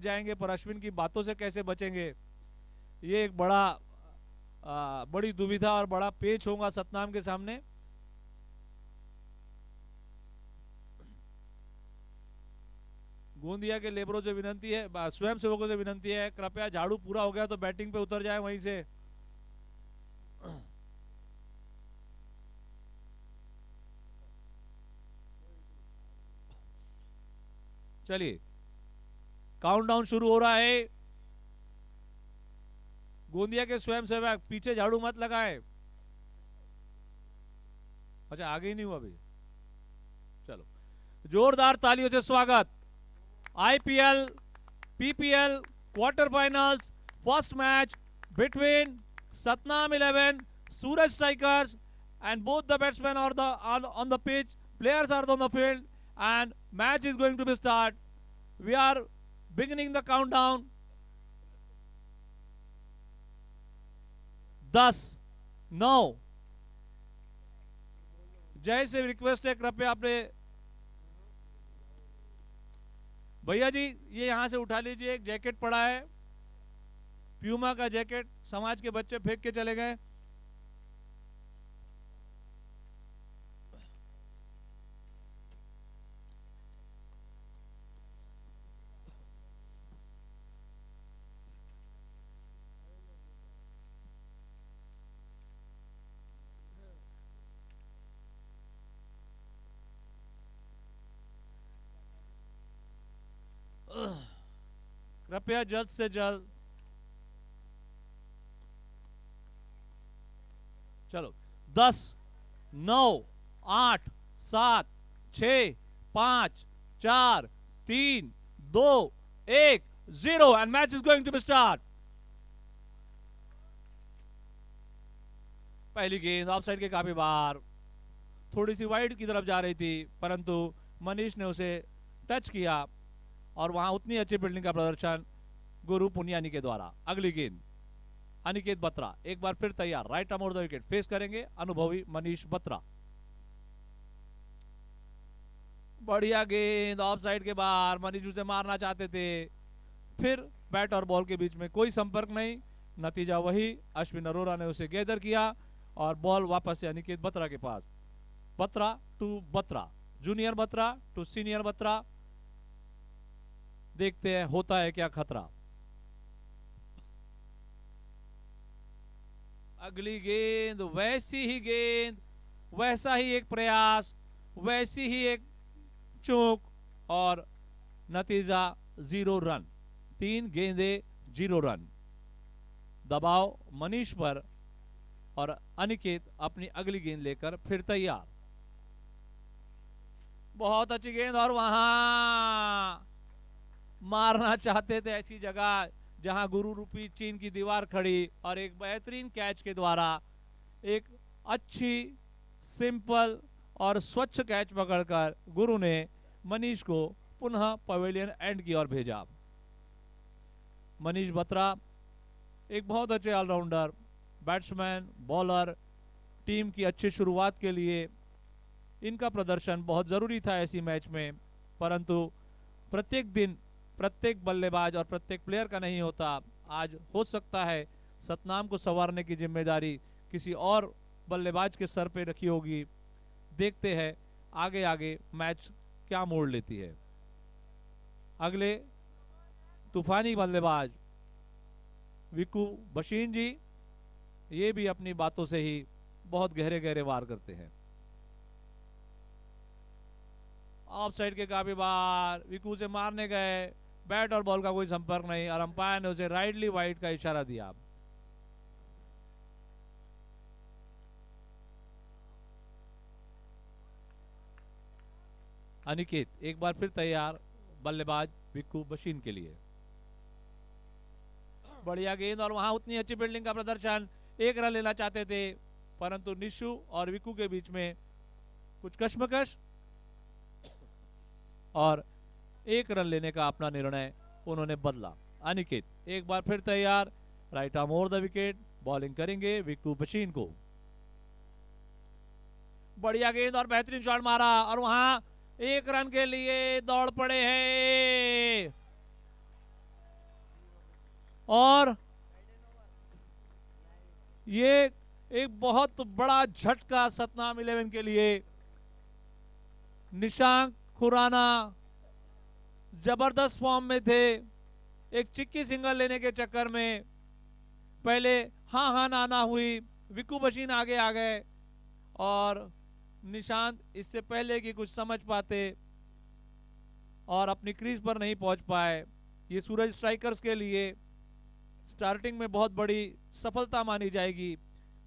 जाएंगे, पर अश्विन की बातों से कैसे बचेंगे, ये एक बड़ी दुविधा और बड़ा पेच होगा सतनाम के सामने। गोंदिया के लेबरों से विनंती है, स्वयं सेवकों से विनंती है, कृपया झाड़ू पूरा हो गया तो बैटिंग पे उतर जाए वहीं से। चलिए काउंटडाउन शुरू हो रहा है। गोंदिया के स्वयं सेवक पीछे झाड़ू मत लगाए। अच्छा आगे ही नहीं हुआ अभी, चलो जोरदार तालियों से स्वागत। IPL PPL quarter finals first match between Satnam 11 Suraj Strikers, and both the batsmen are on the pitch, players are on the field, and match is going to be start. We are beginning the countdown. 10 9 जय से request है, कृपया आपने भैया जी ये यहां से उठा लीजिए, एक जैकेट पड़ा है प्यूमा का जैकेट, समाज के बच्चे फेंक के चले गए। कृपया जल्द से जल्द, चलो 10 9 8 7 6 5 4 3 2 1 0 and match is going to be start. पहली गेंद ऑफ साइड के काफी बाहर, थोड़ी सी वाइड की तरफ जा रही थी, परंतु मनीष ने उसे टच किया और वहां उतनी अच्छी फील्डिंग का प्रदर्शन गुरु पुनियानी के द्वारा। अगली गेंद अनिकेत बत्रा एक बार फिर तैयार, right arm over the wicket face करेंगे अनुभवी मनीष बत्रा। बढ़िया गेंद ऑफ साइड के बाहर, मनीष उसे मारना चाहते थे, फिर बैट और बॉल के बीच में कोई संपर्क नहीं, नतीजा वही, अश्विन अरोरा ने उसे गैदर किया और बॉल वापस से अनिकेत बत्रा के पास। Batra to Batra, junior Batra to senior Batra, देखते हैं होता है क्या खतरा। अगली गेंद वैसी ही गेंद, वैसा ही एक प्रयास, वैसी ही एक चूक और नतीजा 0 रन। 3 गेंदे 0 रन। दबाव मनीष पर और अनिकेत अपनी अगली गेंद लेकर फिर तैयार। बहुत अच्छी गेंद और वहां मारना चाहते थे ऐसी जगह जहां गुरु रूपी चीन की दीवार खड़ी, और एक बेहतरीन कैच के द्वारा एक अच्छी सिंपल और स्वच्छ कैच पकड़कर गुरु ने मनीष को पुनः पवेलियन एंड की ओर भेजा। मनीष बत्रा एक बहुत अच्छे ऑलराउंडर, बैट्समैन, बॉलर, टीम की अच्छी शुरुआत के लिए इनका प्रदर्शन बहुत जरूरी था ऐसी मैच में, परंतु प्रत्येक दिन प्रत्येक बल्लेबाज और प्रत्येक प्लेयर का नहीं होता। आज हो सकता है सतनाम को संवारने की जिम्मेदारी किसी और बल्लेबाज के सर पे रखी होगी। देखते हैं आगे आगे मैच क्या मोड़ लेती है। अगले तूफानी बल्लेबाज विकू बशीन जी, ये भी अपनी बातों से ही बहुत गहरे गहरे वार करते हैं। ऑफ साइड के काफी बार विकू से मारने गए, बैट और बॉल का कोई संपर्क नहीं और अंपायर ने उसे राइटली वाइड का इशारा दिया। अनिकेत एक बार फिर तैयार, बल्लेबाज विकू बशीन के लिए। बढ़िया गेंद और वहां उतनी अच्छी फील्डिंग का प्रदर्शन, 1 रन लेना चाहते थे, परंतु निशु और विकू के बीच में कुछ कश्मकश और 1 रन लेने का अपना निर्णय उन्होंने बदला। अनिकेत एक बार फिर तैयार, right arm over the wicket, bowling करेंगे विकू बशीन को। बढ़िया गेंद और बेहतरीन शॉट मारा और वहां 1 रन के लिए दौड़ पड़े हैं। और ये एक बहुत बड़ा झटका सतनाम 11 के लिए। निशांक खुराना जबरदस्त फॉर्म में थे, एक चिक्की सिंगल लेने के चक्कर में पहले हाँ हाँ ना ना हुई, विक्कू बशीन आगे आ गए और निशांत इससे पहले कि कुछ समझ पाते और अपनी क्रीज पर नहीं पहुंच पाए। ये सूरज स्ट्राइकर्स के लिए स्टार्टिंग में बहुत बड़ी सफलता मानी जाएगी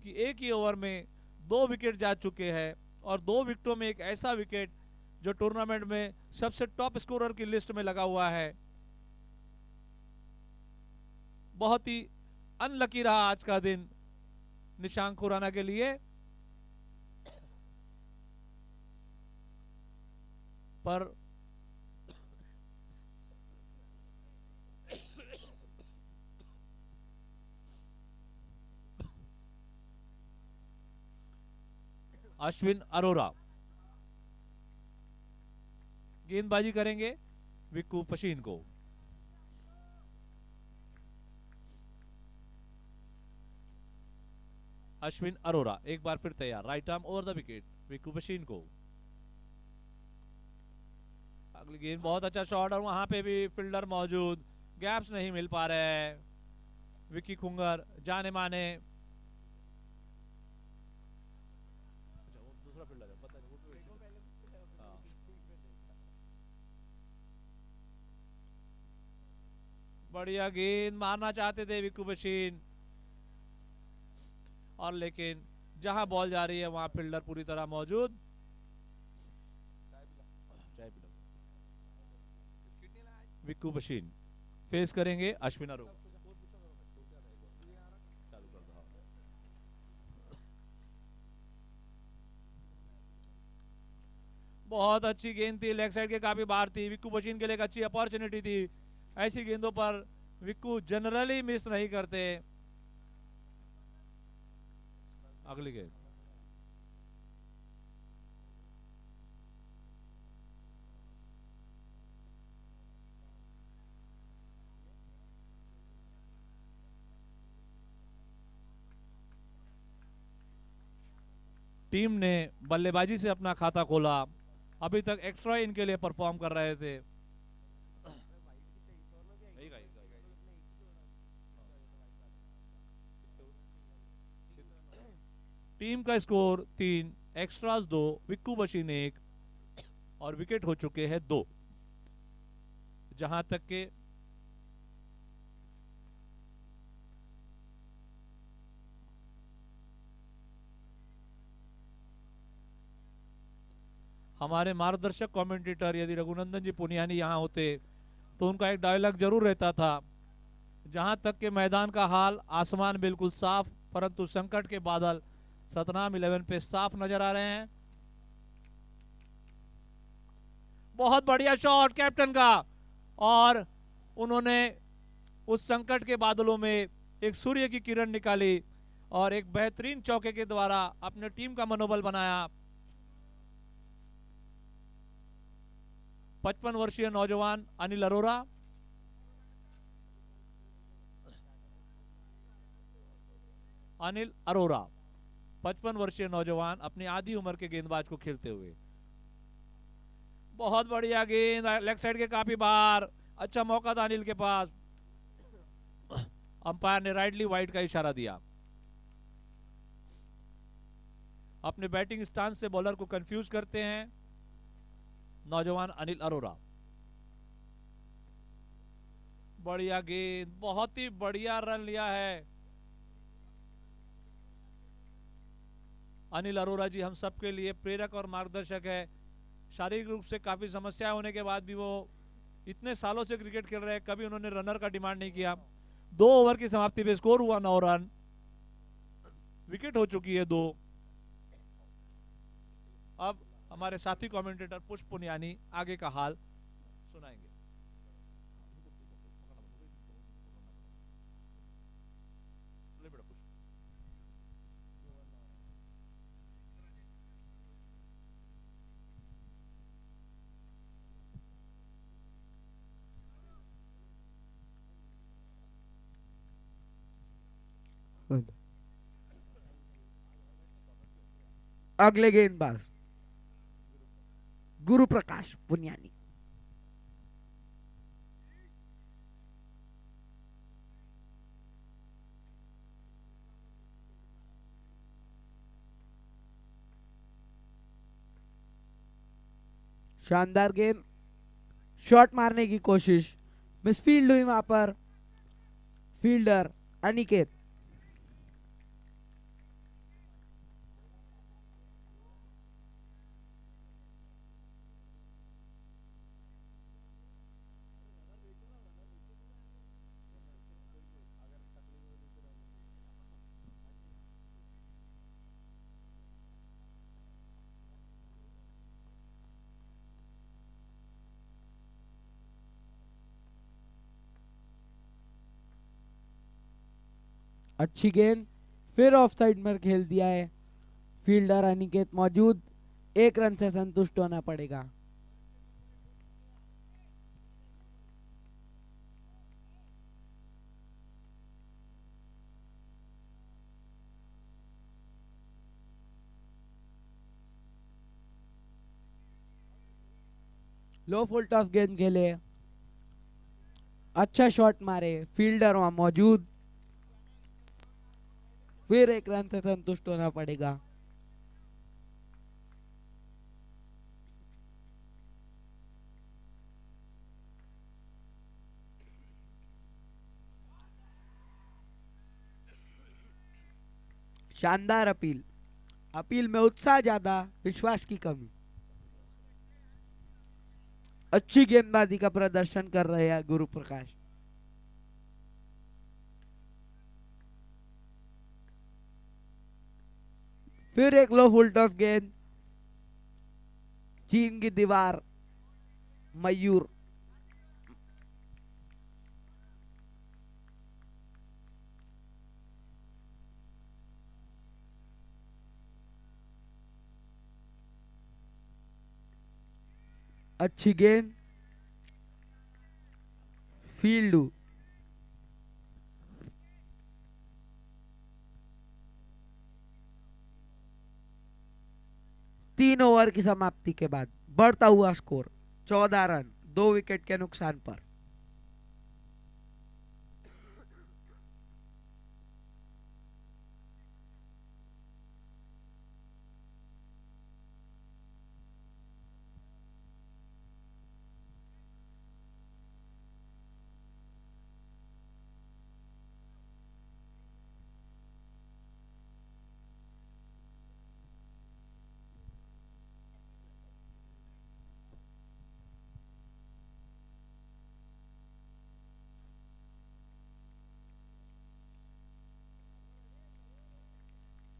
कि एक ही ओवर में 2 विकेट जा चुके हैं और 2 विकेटों में एक ऐसा विकेट जो टूर्नामेंट में सबसे टॉप स्कोरर की लिस्ट में लगा हुआ है। बहुत ही अनलकी रहा आज का दिन निशांक खुराना के लिए, पर अश्विन अरोरा गेंदबाजी करेंगे विक्कू पशीन को। अश्विन अरोरा एक बार फिर तैयार, right arm over the wicket Vikku Pishin को। अगली गेंद बहुत अच्छा शॉट और वहां पे भी फील्डर मौजूद, गैप्स नहीं मिल पा रहे हैं। विक्की खुंगर जाने माने दूसरा फील्डर है, पता नहीं हाँ। बढ़िया गेंद मारना चाहते थे विक्कू पशीन और लेकिन जहां बॉल जा रही है वहां फील्डर पूरी तरह मौजूद। विक्कू पशीन फेस करेंगे अश्विन अरोरा। बहुत अच्छी गेंद थी, लेग साइड के काफी बाहर थी, विक्कू पशीन के लिए एक अच्छी अपॉर्चुनिटी थी। ऐसी गेंदों पर विक्कू जनरली मिस नहीं करते। अगली गेंद टीम ने बल्लेबाजी से अपना खाता खोला, अभी तक एक्स्ट्रा इनके लिए परफॉर्म कर रहे थे। टीम का स्कोर 3, एक्स्ट्रास 2, विक्कू बशीन 1 और विकेट हो चुके हैं 2। जहां तक के हमारे मार्गदर्शक कमेंटेटर यदि रघुनंदन जी पुनियानी यहाँ होते तो उनका एक डायलॉग जरूर रहता था, जहां तक के मैदान का हाल आसमान बिल्कुल साफ, परंतु संकट के बादल सतनाम 11 पे साफ नजर आ रहे हैं। बहुत बढ़िया शॉट कैप्टन का और उन्होंने उस संकट के बादलों में एक सूर्य की किरण निकाली और एक बेहतरीन चौके के द्वारा अपने टीम का मनोबल बनाया। 55 वर्षीय नौजवान अनिल अरोरा अनिल अरोरा 55 वर्षीय नौजवान अपनी आधी उम्र के गेंदबाज को खेलते हुए। बहुत बढ़िया गेंद लेग साइड के काफी बाहर, अच्छा मौका था अनिल के पास। अंपायर ने राइटली वाइड का इशारा दिया। अपने बैटिंग स्टांस से बॉलर को कंफ्यूज करते हैं नौजवान अनिल अरोरा। बढ़िया गेंद, बहुत ही बढ़िया रन लिया है अनिल अरोरा जी, हम सबके लिए प्रेरक और मार्गदर्शक है। शारीरिक रूप से काफी समस्या होने के बाद भी वो इतने सालों से क्रिकेट खेल रहे हैं, कभी उन्होंने रनर का डिमांड नहीं किया। 2 ओवर की समाप्ति पे स्कोर हुआ 9 रन, विकेट हो चुकी है 2। अब हमारे साथी कमेंटेटर पुष्प पुनियानी आगे का हाल सुनाएंगे। अगले गेंदबाज गुरु प्रकाश पुनियानी। शानदार गेंद, शॉट मारने की कोशिश, मिसफील्ड हुई वहां पर। फील्डर अनिकेत। अच्छी गेंद, फिर ऑफ साइड में खेल दिया है। फील्डर अनिकेत मौजूद, 1 रन से संतुष्ट होना पड़ेगा। लो फुल टॉस गेंद खेले, अच्छा शॉट मारे, फील्डर वहां मौजूद, फिर 1 रन से संतुष्ट होना पड़ेगा। शानदार अपील, अपील में उत्साह ज्यादा, विश्वास की कमी। अच्छी गेंदबाजी का प्रदर्शन कर रहे हैं गुरु प्रकाश। फिर एक लो फुल टॉस गेंद, चीन की दीवार, मयूर। अच्छी गेंद, फील्ड। 3 ओवर की समाप्ति के बाद बढ़ता हुआ स्कोर 14 रन, 2 विकेट के नुकसान पर।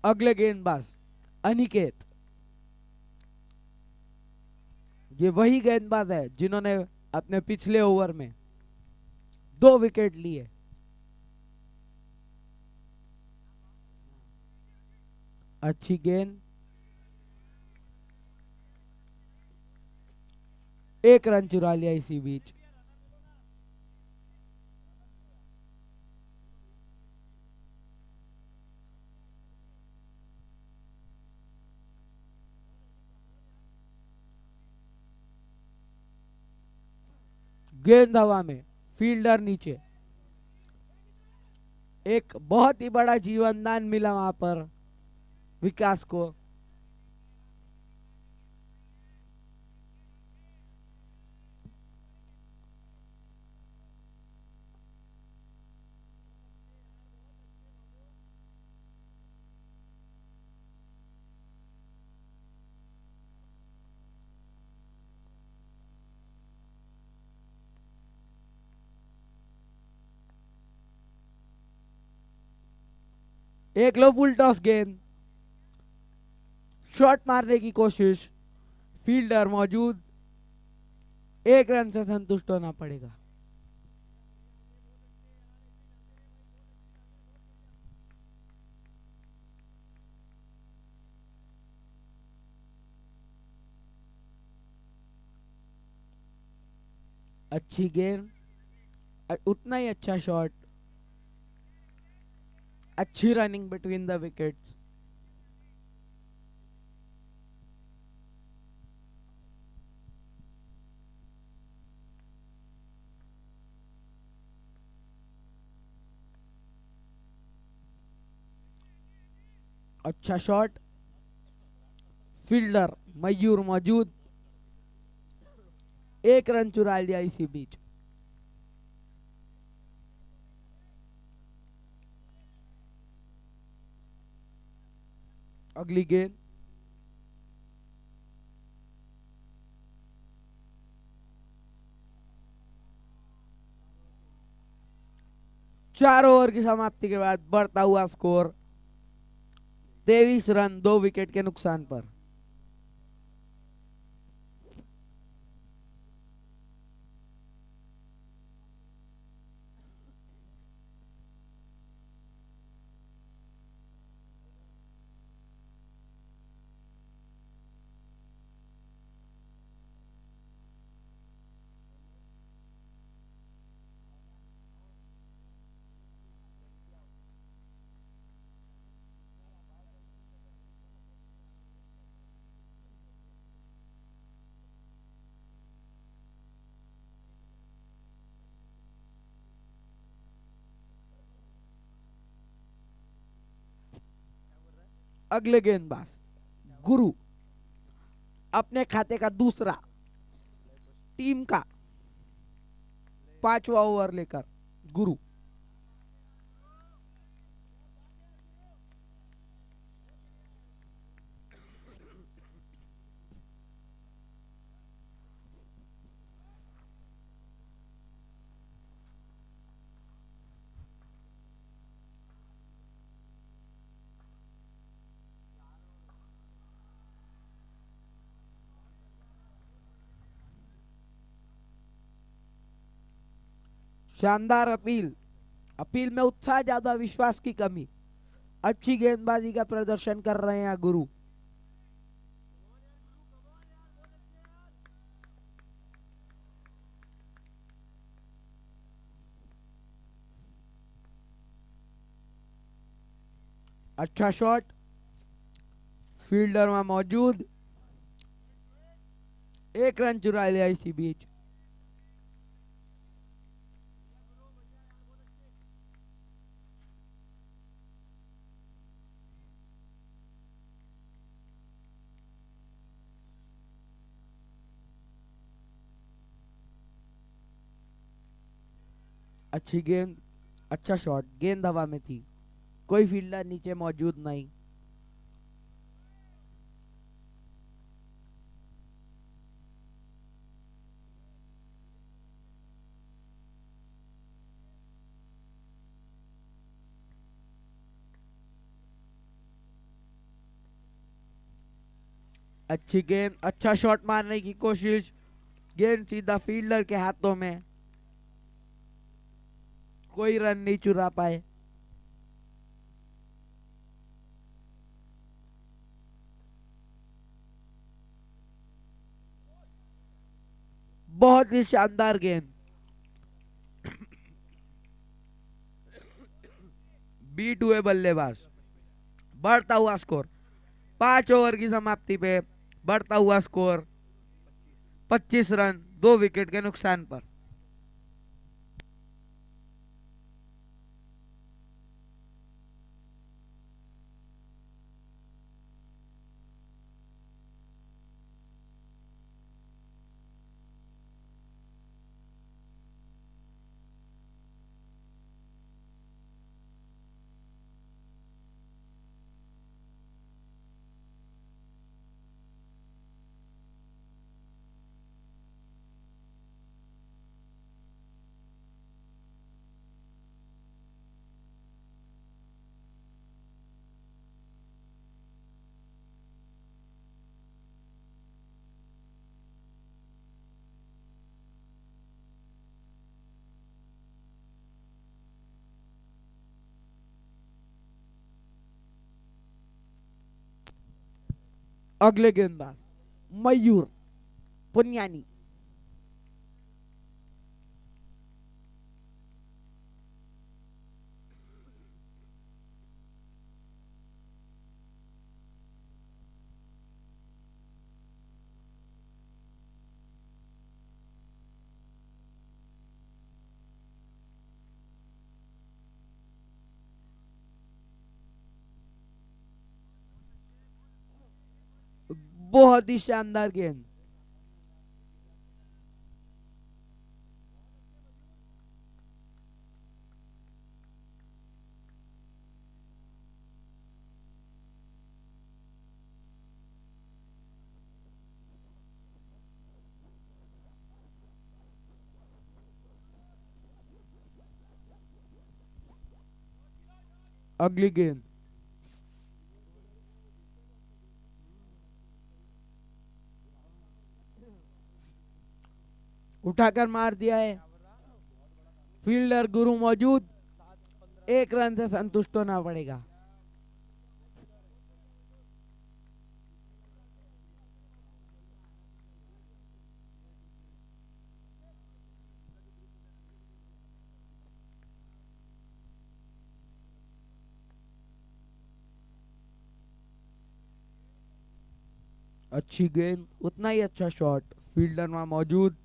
अगले गेंदबाज अनिकेत। ये वही गेंदबाज है जिन्होंने अपने पिछले ओवर में 2 विकेट लिए। अच्छी गेंद, 1 रन चुरा लिया इसी बीच। गेंद हवा में, फील्डर नीचे। एक बहुत ही बड़ा जीवनदान मिला वहां पर विकास को। एक लो फुल टॉस गेंद, शॉट मारने की कोशिश, फील्डर मौजूद, 1 रन से संतुष्ट होना पड़ेगा। अच्छी गेंद, उतना ही अच्छा शॉट, अच्छी रनिंग बिटवीन द विकेट्स। अच्छा शॉट, फील्डर मयूर मौजूद, 1 रन चुरा लिया इसी बीच। अगली गेंद, चार ओवर की समाप्ति के बाद बढ़ता हुआ स्कोर 23 रन 2 विकेट के नुकसान पर। अगले गेंदबाज गुरु, अपने खाते का दूसरा, टीम का 5वां ओवर लेकर गुरु। शानदार अपील, अपील में उत्साह ज्यादा, विश्वास की कमी। अच्छी गेंदबाजी का प्रदर्शन कर रहे हैं गुरु। अच्छा शॉट, फील्डर वहां मौजूद, 1 रन चुरा लिया इसी बीच। अच्छी गेंद, अच्छा शॉट, गेंद हवा में थी, कोई फील्डर नीचे मौजूद नहीं। अच्छी गेंद, अच्छा शॉट मारने की कोशिश, गेंद सीधा फील्डर के हाथों में, कोई रन नहीं चुरा पाए। बहुत ही शानदार गेंद, बीट हुए बल्लेबाज। बढ़ता हुआ स्कोर, 5 ओवर की समाप्ति पे बढ़ता हुआ स्कोर 25 रन 2 विकेट के नुकसान पर। अगले गेंदबाज मयूर पुनियानी, बहुत ही शानदार गेंद। अगली गेंद। उठाकर मार दिया है। फील्डर गुरु मौजूद, 1 रन से संतुष्ट होना पड़ेगा। अच्छी गेंद, उतना ही अच्छा शॉट, फील्डर वहां मौजूद।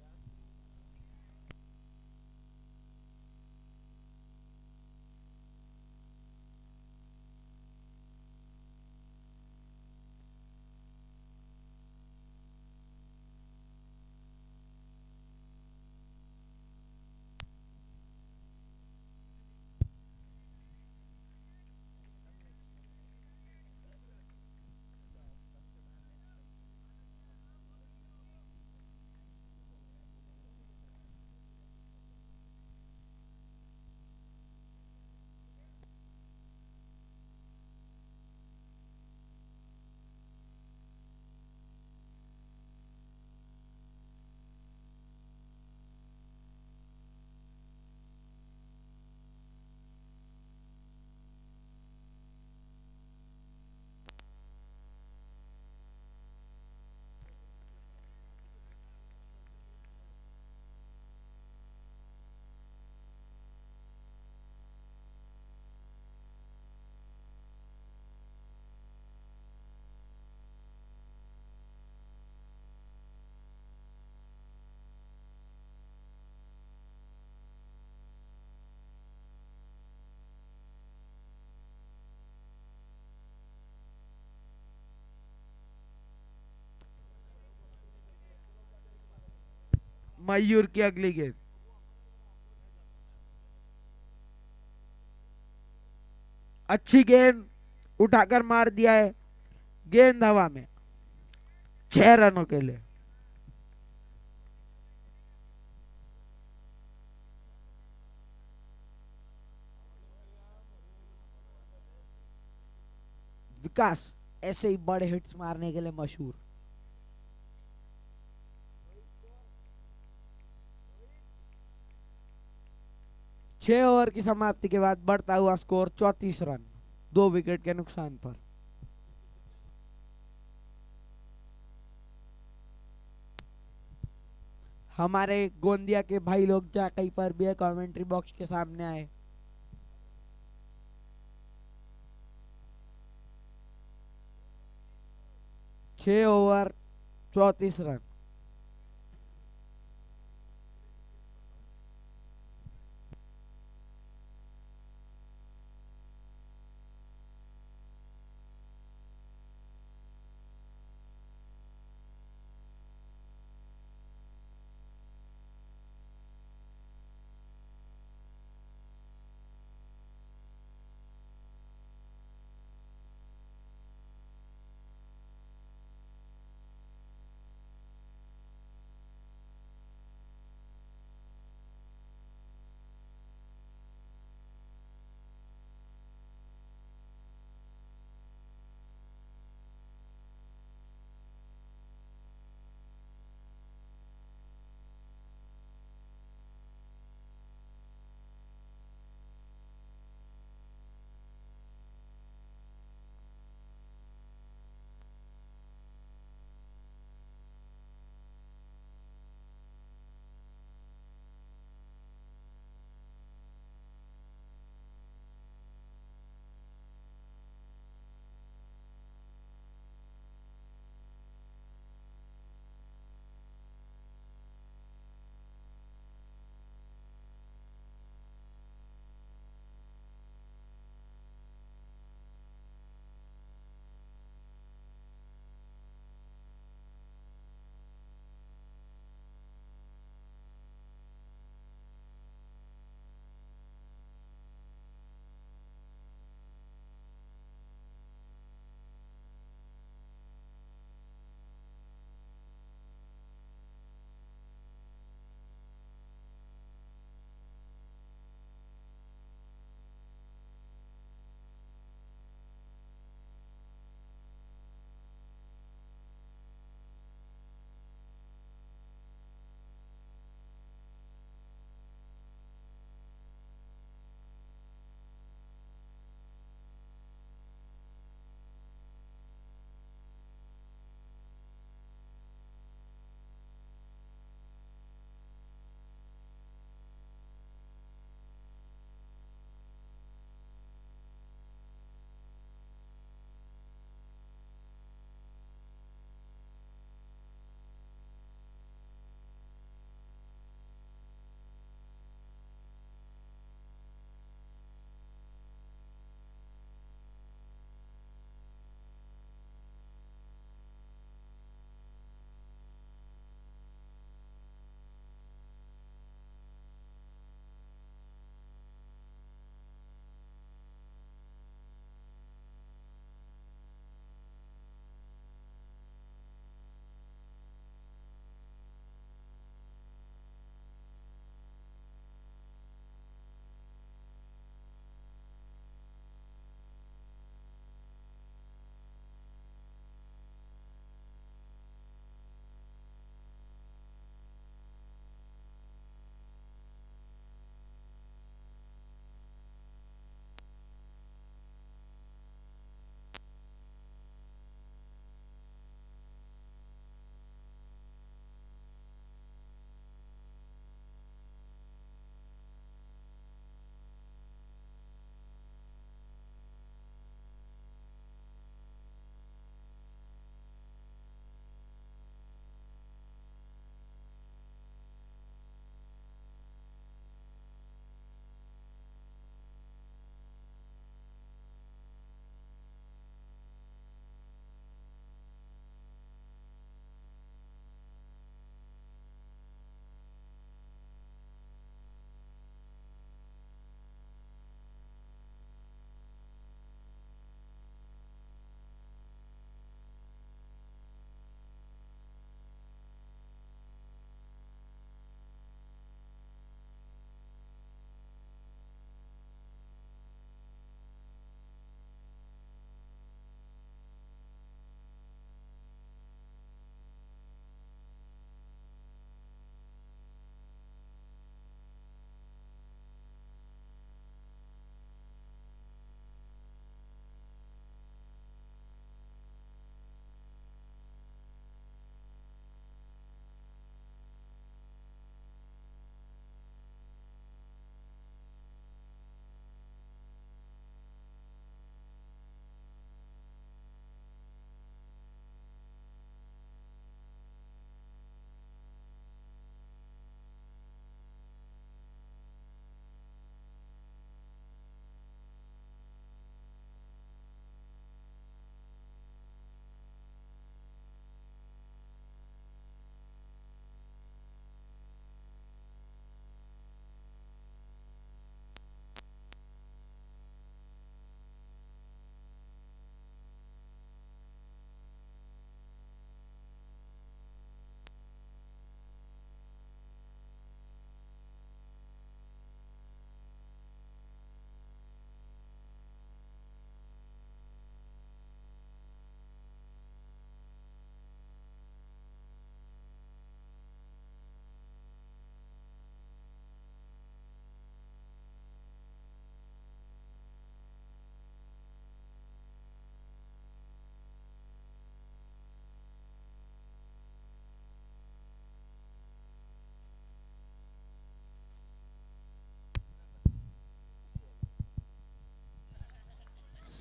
मयूर की अगली गेंद। अच्छी गेंद, उठाकर मार दिया है। गेंद हवा में, 6 रनों के लिए। विकास ऐसे ही बड़े हिट्स मारने के लिए मशहूर। छह ओवर की समाप्ति के बाद बढ़ता हुआ स्कोर 34 रन, 2 विकेट के नुकसान पर। हमारे गोंदिया के भाई लोग जा कहीं पर भी है, कमेंट्री बॉक्स के सामने आए। छह ओवर 34 रन।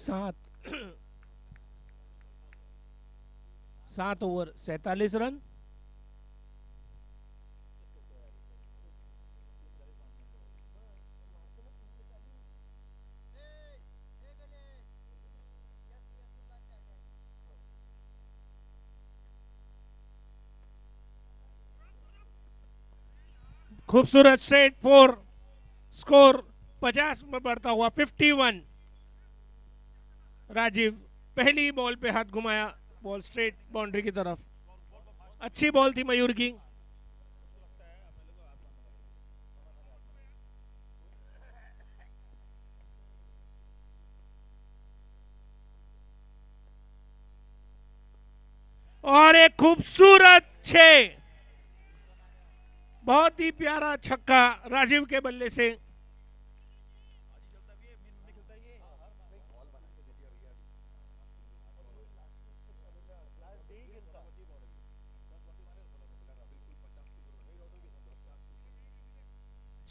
7 7 over 47 run. खूबसूरत स्ट्रेट 4, स्कोर 50 में बढ़ता हुआ 51। राजीव पहली बॉल पे हाथ घुमाया, बॉल स्ट्रेट बाउंड्री की तरफ। अच्छी बॉल थी मयूर की। और एक खूबसूरत 6, बहुत ही प्यारा छक्का राजीव के बल्ले से।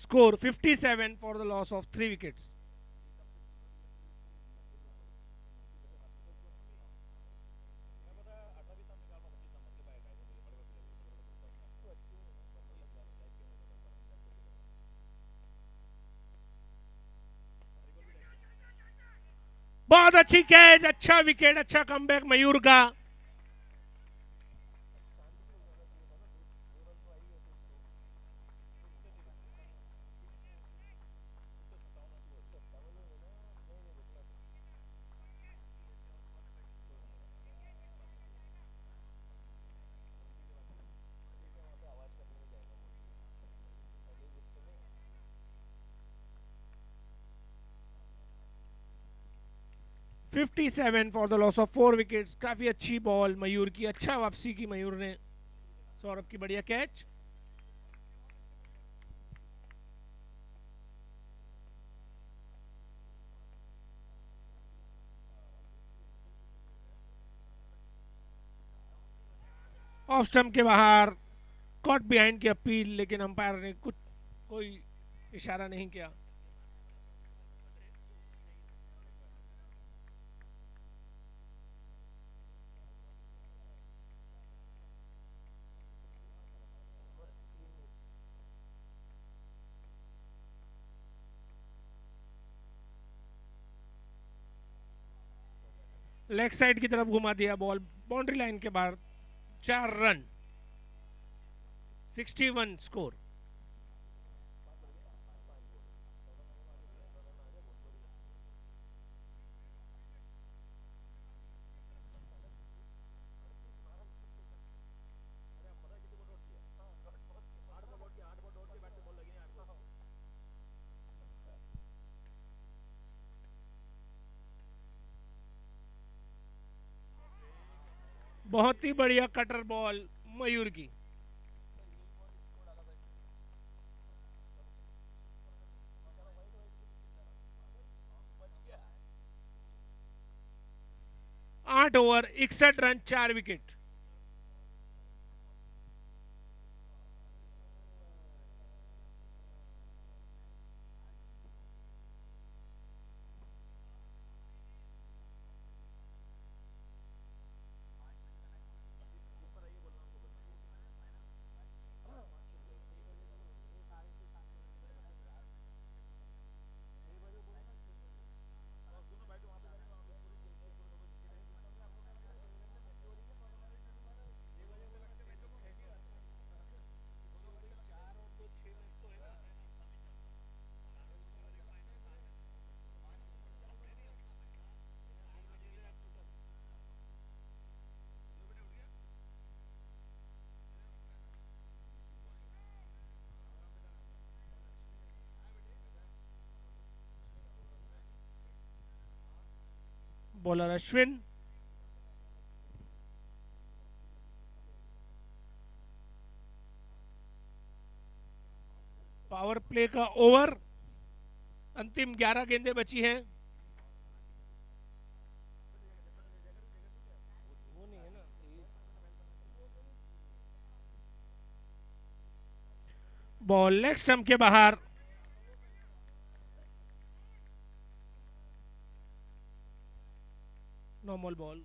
Score 57 for the loss of 3 wickets. बहुत अच्छी कैच, अच्छा विकेट, अच्छा कमबैक मयूर का। $57 for the loss of 4 wickets. काफी अच्छी बॉल मयूर की, अच्छा वापसी की मयूर ने। सौरभ की बढ़िया कैच। ऑफ स्टंप के बाहर, कॉट बिहाइंड की अपील, लेकिन अंपायर ने कोई इशारा नहीं किया। लेग साइड की तरफ घुमा दिया बॉल, बाउंड्री लाइन के बाहर। 4 रन, 61 स्कोर। बहुत ही बढ़िया कटर बॉल मयूर की। आठ over 61 run, 4 wicket. Bowler Ashwin. Power play का ओवर, अंतिम 11 गेंदें बची हैं। बॉल लेग स्टंप के बाहर। Normal ball.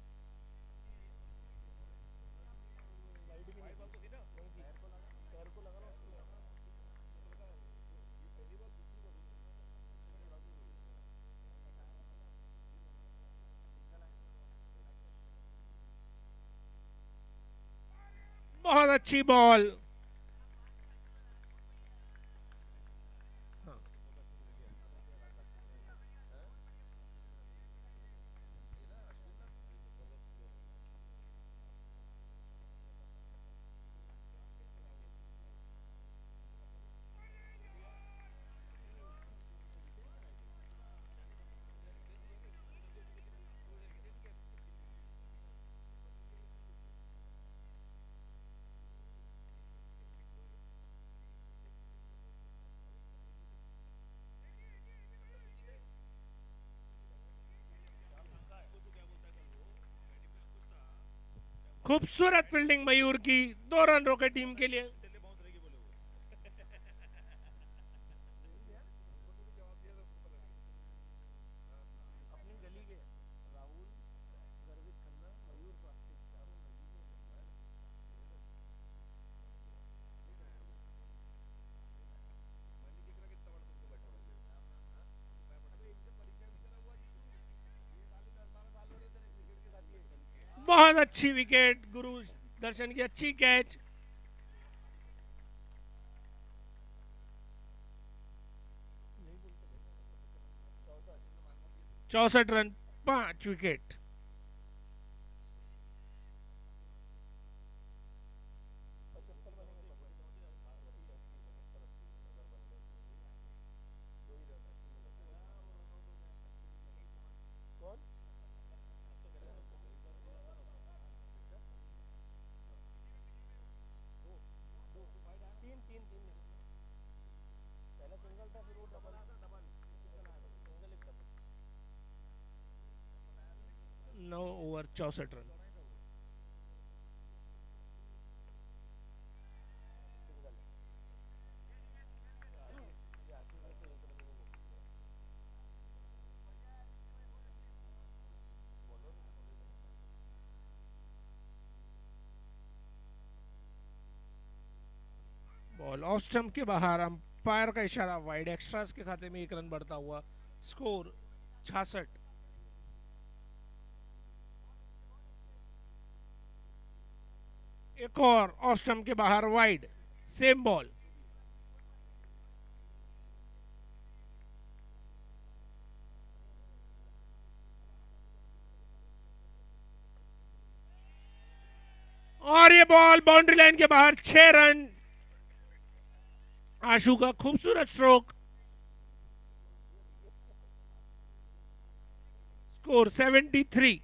बहुत अच्छी बॉल। खूबसूरत फील्डिंग मयूर की, 2 रन रोके टीम के लिए। बहुत अच्छी विकेट, गुरु दर्शन की अच्छी कैच। चौसठ रन, 5 विकेट। नौ over 64 run. Ball off stump के बाहर, अंपायर का इशारा वाइड। एक्स्ट्रास के खाते में 1 रन बढ़ता हुआ। स्कोर 66। एक और ऑफ स्टंप के बाहर वाइड, सेम बॉल। और ये बॉल बाउंड्री लाइन के बाहर, 6 रन। आशु का खूबसूरत स्ट्रोक। स्कोर 73।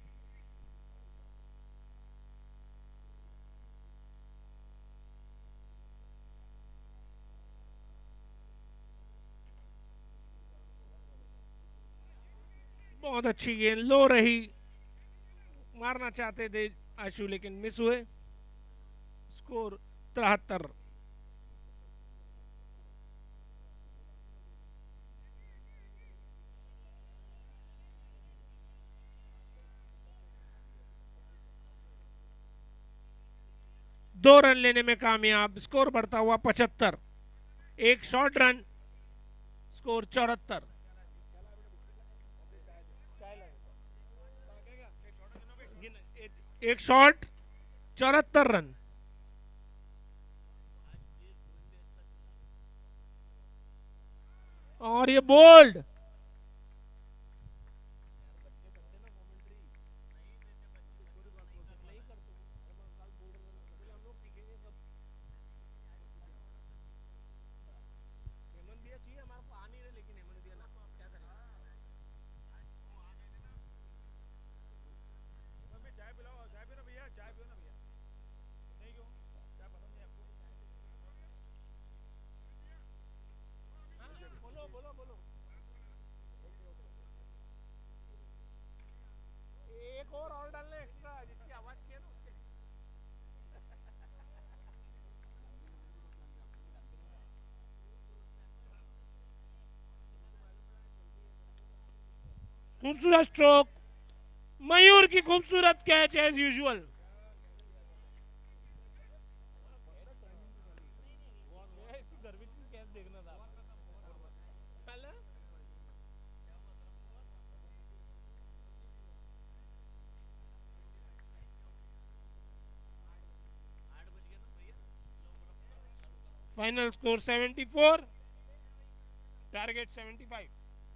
बहुत अच्छी गेंद, लो रही, मारना चाहते थे आशु लेकिन मिस हुए। स्कोर 73। दो रन लेने में कामयाब, स्कोर बढ़ता हुआ 75। एक शॉर्ट रन, स्कोर 74। एक शॉट, 74 रन। और ये बोल्ड। एक और डालना एक्स्ट्रा, जिसकी आवाज की है ना उसके। खूबसूरत स्ट्रोक, मयूर की खूबसूरत catch as usual. Final score 74, target 75।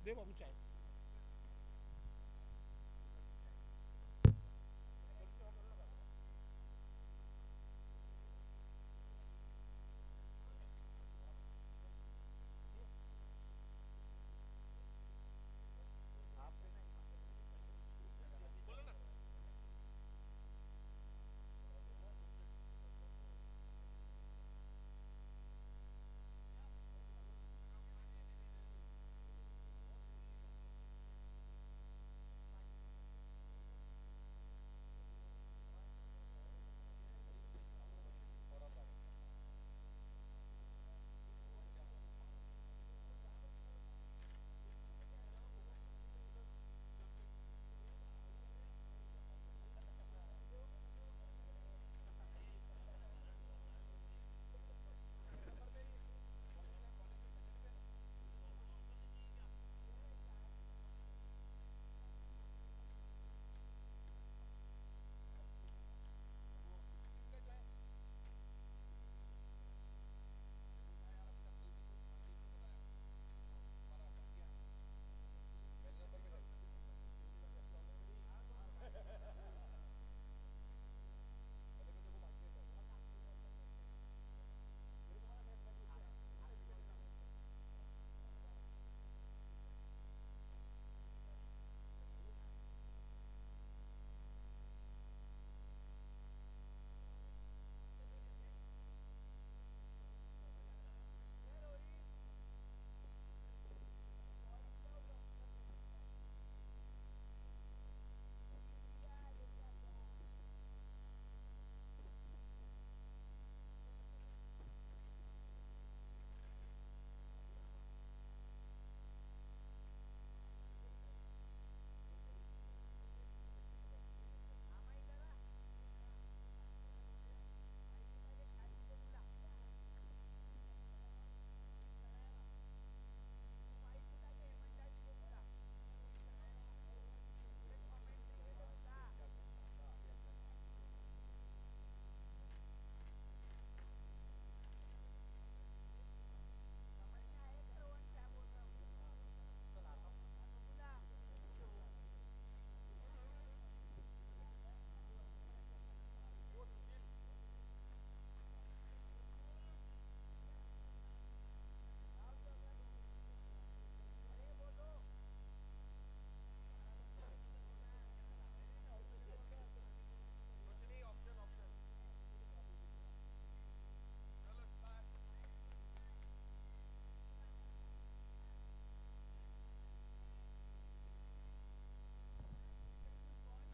दे बाबू चाय।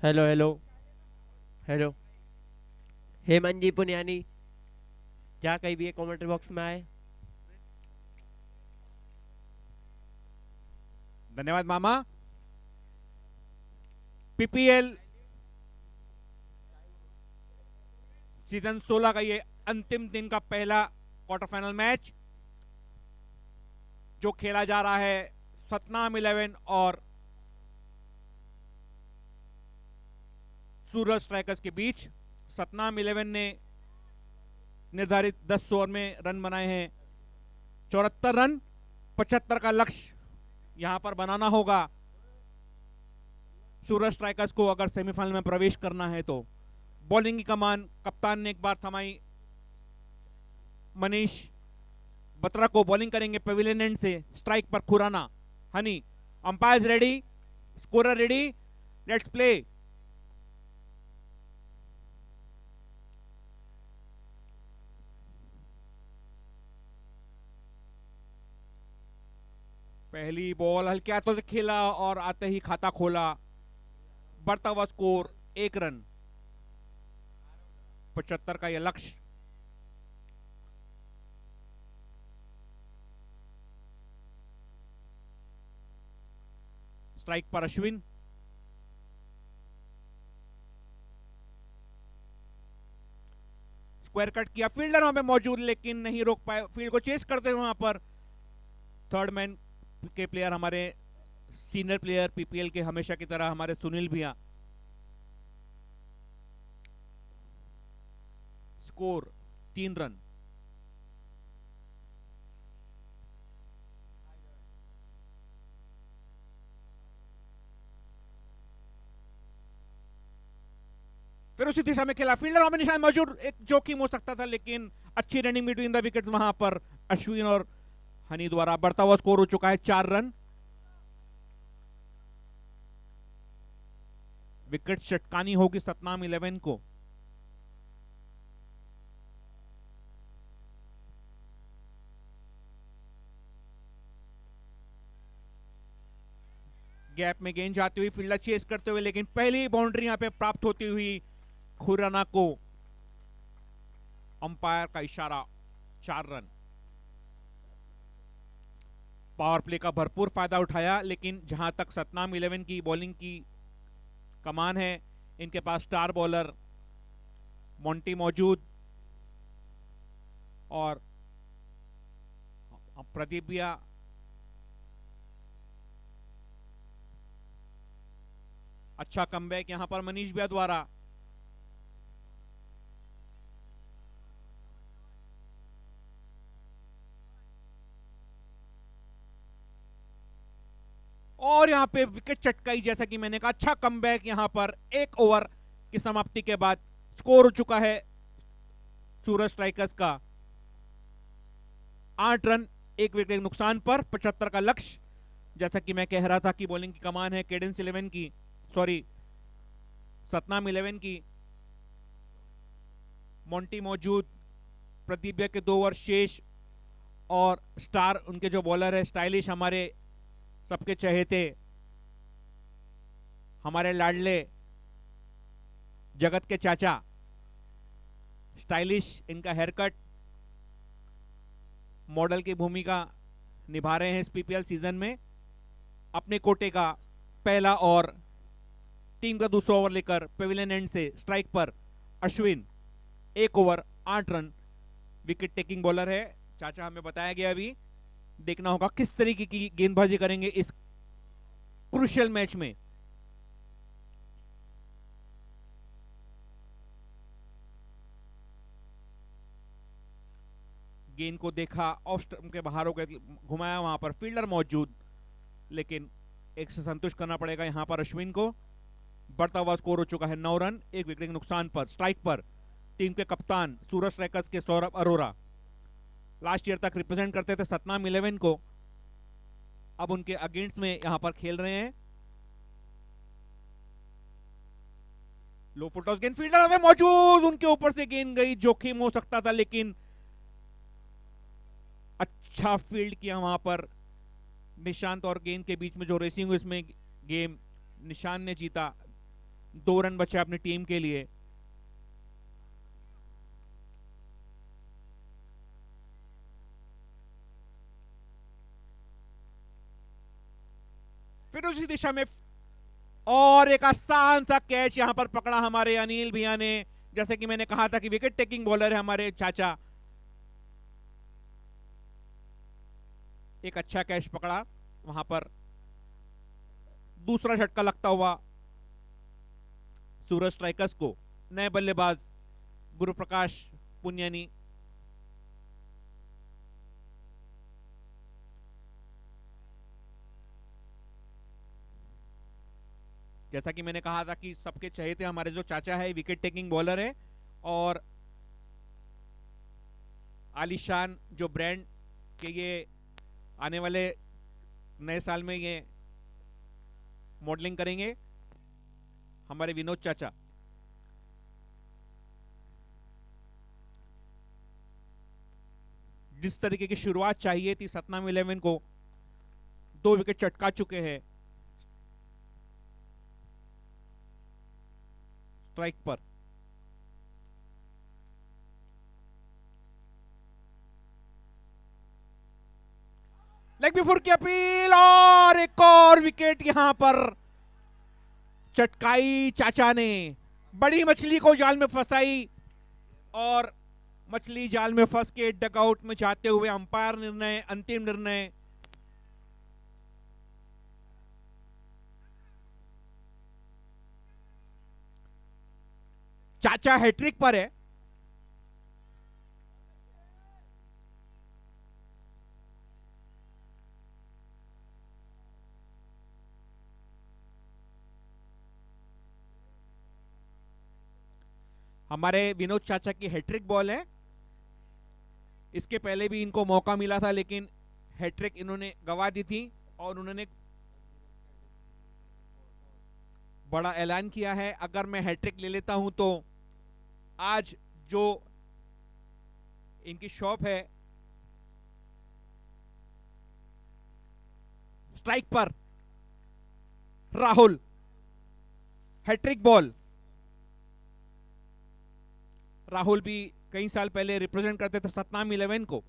Hello hello hello. Hemant ji Puniyani, जहाँ कहीं भी है कमेंट्री बॉक्स में आए। धन्यवाद मामा। पीपीएल सीजन 16 का ये अंतिम दिन का पहला क्वार्टर फाइनल मैच जो खेला जा रहा है सतनाम 11 और सूरज स्ट्राइकर्स के बीच। सतनाम 11 ने निर्धारित 10 ओवर में रन बनाए हैं 74 रन। 75 का लक्ष्य यहां पर बनाना होगा सूरज स्ट्राइकर्स को अगर सेमीफाइनल में प्रवेश करना है तो। बॉलिंग की कमान कप्तान ने एक बार थमाई। मनीष बत्रा को बॉलिंग करेंगे पेविलियन एंड से। स्ट्राइक पर Khurana. Honey. Umpires ready, scorer ready, let's play. पहली बॉल हल्के हाथों से खेला और आते ही खाता खोला। बढ़ता हुआ स्कोर 1 रन। 75 का यह लक्ष्य। स्ट्राइक पर अश्विन। स्क्वायर कट किया, फील्डर वहां पे मौजूद लेकिन नहीं रोक पाए, फील्ड को चेस करते हुए वहां पर थर्ड मैन के प्लेयर हमारे सीनियर प्लेयर पीपीएल के हमेशा की तरह हमारे सुनील भैया। Score 3 run. फिर उसी दिशा में खेला, फील्डर वहां पे निशान मौजूद, एक जोखिम हो सकता था लेकिन अच्छी रनिंग बिटवीन द विकेट्स वहां पर अश्विन और हनी द्वारा। बढ़ता हुआ स्कोर हो चुका है 4 रन। विकेट चटकानी होगी सतनाम 11 को। गैप में गेंद जाती हुई, फील्डर चेस करते हुए, लेकिन पहली बाउंड्री यहां पे प्राप्त होती हुई खुराना को। अंपायर का इशारा, 4 रन। पावर प्ले का भरपूर फायदा उठाया, लेकिन जहां तक सतनाम 11 की बॉलिंग की कमान है, इनके पास स्टार बॉलर मोंटी मौजूद और प्रदीप भैया अच्छा कमबैक यहां पर मनीष भैया द्वारा। और यहां पे विकेट चटकाई, जैसा कि मैंने कहा, अच्छा कमबैक यहां पर। 1 ओवर की समाप्ति के बाद स्कोर हो चुका है सूरज स्ट्राइकर्स का 8 रन, 1 विकेट के नुकसान पर 75 का लक्ष्य। जैसा कि मैं कह रहा था कि बॉलिंग की कमान है केडेंस 11 की, सॉरी सतनाम 11 की। मोंटी मौजूद, प्रदीप भैया के 2 ओवर शेष और स्टार उनके जो बॉलर है स्टाइलिश, हमारे सबके चहेते, हमारे लाडले जगत के चाचा स्टाइलिश। इनका हेयरकट मॉडल की भूमिका निभा रहे हैं इस पीपीएल सीजन में। अपने कोटे का पहला और टीम का दूसरा ओवर लेकर पेविलियन एंड से स्ट्राइक पर Ashwin. 1 over 8 run, wicket taking bowler है चाचा, हमें बताया गया। अभी देखना होगा किस तरीके की गेंदबाजी करेंगे इस क्रूशियल मैच में। गेंद को देखा, ऑफ स्टंप के बाहर होकर घुमाया, वहां पर फील्डर मौजूद, लेकिन एक से संतुष्ट करना पड़ेगा यहां पर अश्विन को। बढ़ता हुआ स्कोर हो चुका है 9 रन, 1 विकेट के नुकसान पर। स्ट्राइक पर टीम के कप्तान सूरज स्ट्राइकर्स के सौरभ अरोरा, लास्ट ईयर तक रिप्रेजेंट करते थे सतनाम 11 को, अब उनके अगेंस्ट में यहां पर खेल रहे हैं। लो फुल टॉस गेंद, फील्डर में मौजूद, उनके ऊपर से गेंद गई, जोखिम हो सकता था लेकिन अच्छा फील्ड किया वहां पर निशांत और गेंद के बीच में जो रेसिंग हुई, इसमें गेम निशांत ने जीता। 2 रन बचे अपनी टीम के लिए। फिर उसी दिशा में और एक आसान सा कैच यहां पर पकड़ा हमारे अनिल भैया ने। जैसे कि मैंने कहा था कि विकेट टेकिंग बॉलर है हमारे चाचा, एक अच्छा कैच पकड़ा वहां पर। दूसरा झटका लगता हुआ सूरज स्ट्राइकर्स को। नए बल्लेबाज गुरुप्रकाश पुनियानी, जैसा कि मैंने कहा था कि सबके चहेते हमारे जो चाचा है विकेट टेकिंग बॉलर है और आलीशान जो ब्रांड के ये आने वाले नए साल में ये मॉडलिंग करेंगे हमारे विनोद चाचा। जिस तरीके की शुरुआत चाहिए थी सतनाम 11 को, 2 विकेट चटका चुके हैं स्ट्राइक पर। लेग बिफोर की अपील और एक और विकेट यहां पर चटकाई चाचा ने, बड़ी मछली को जाल में फंसाई और मछली जाल में फंस के डकआउट में जाते हुए अंपायर निर्णय, अंतिम निर्णय। चाचा हैट्रिक पर है। हमारे विनोद चाचा की हैट्रिक बॉल है। इसके पहले भी इनको मौका मिला था लेकिन हैट्रिक इन्होंने गवा दी थी और उन्होंने बड़ा ऐलान किया है, अगर मैं हैट्रिक ले लेता हूं तो आज जो इनकी शॉप है स्ट्राइक पर राहुल, हैट्रिक बॉल। राहुल भी कई साल पहले रिप्रेजेंट करते थे सतनाम 11 को।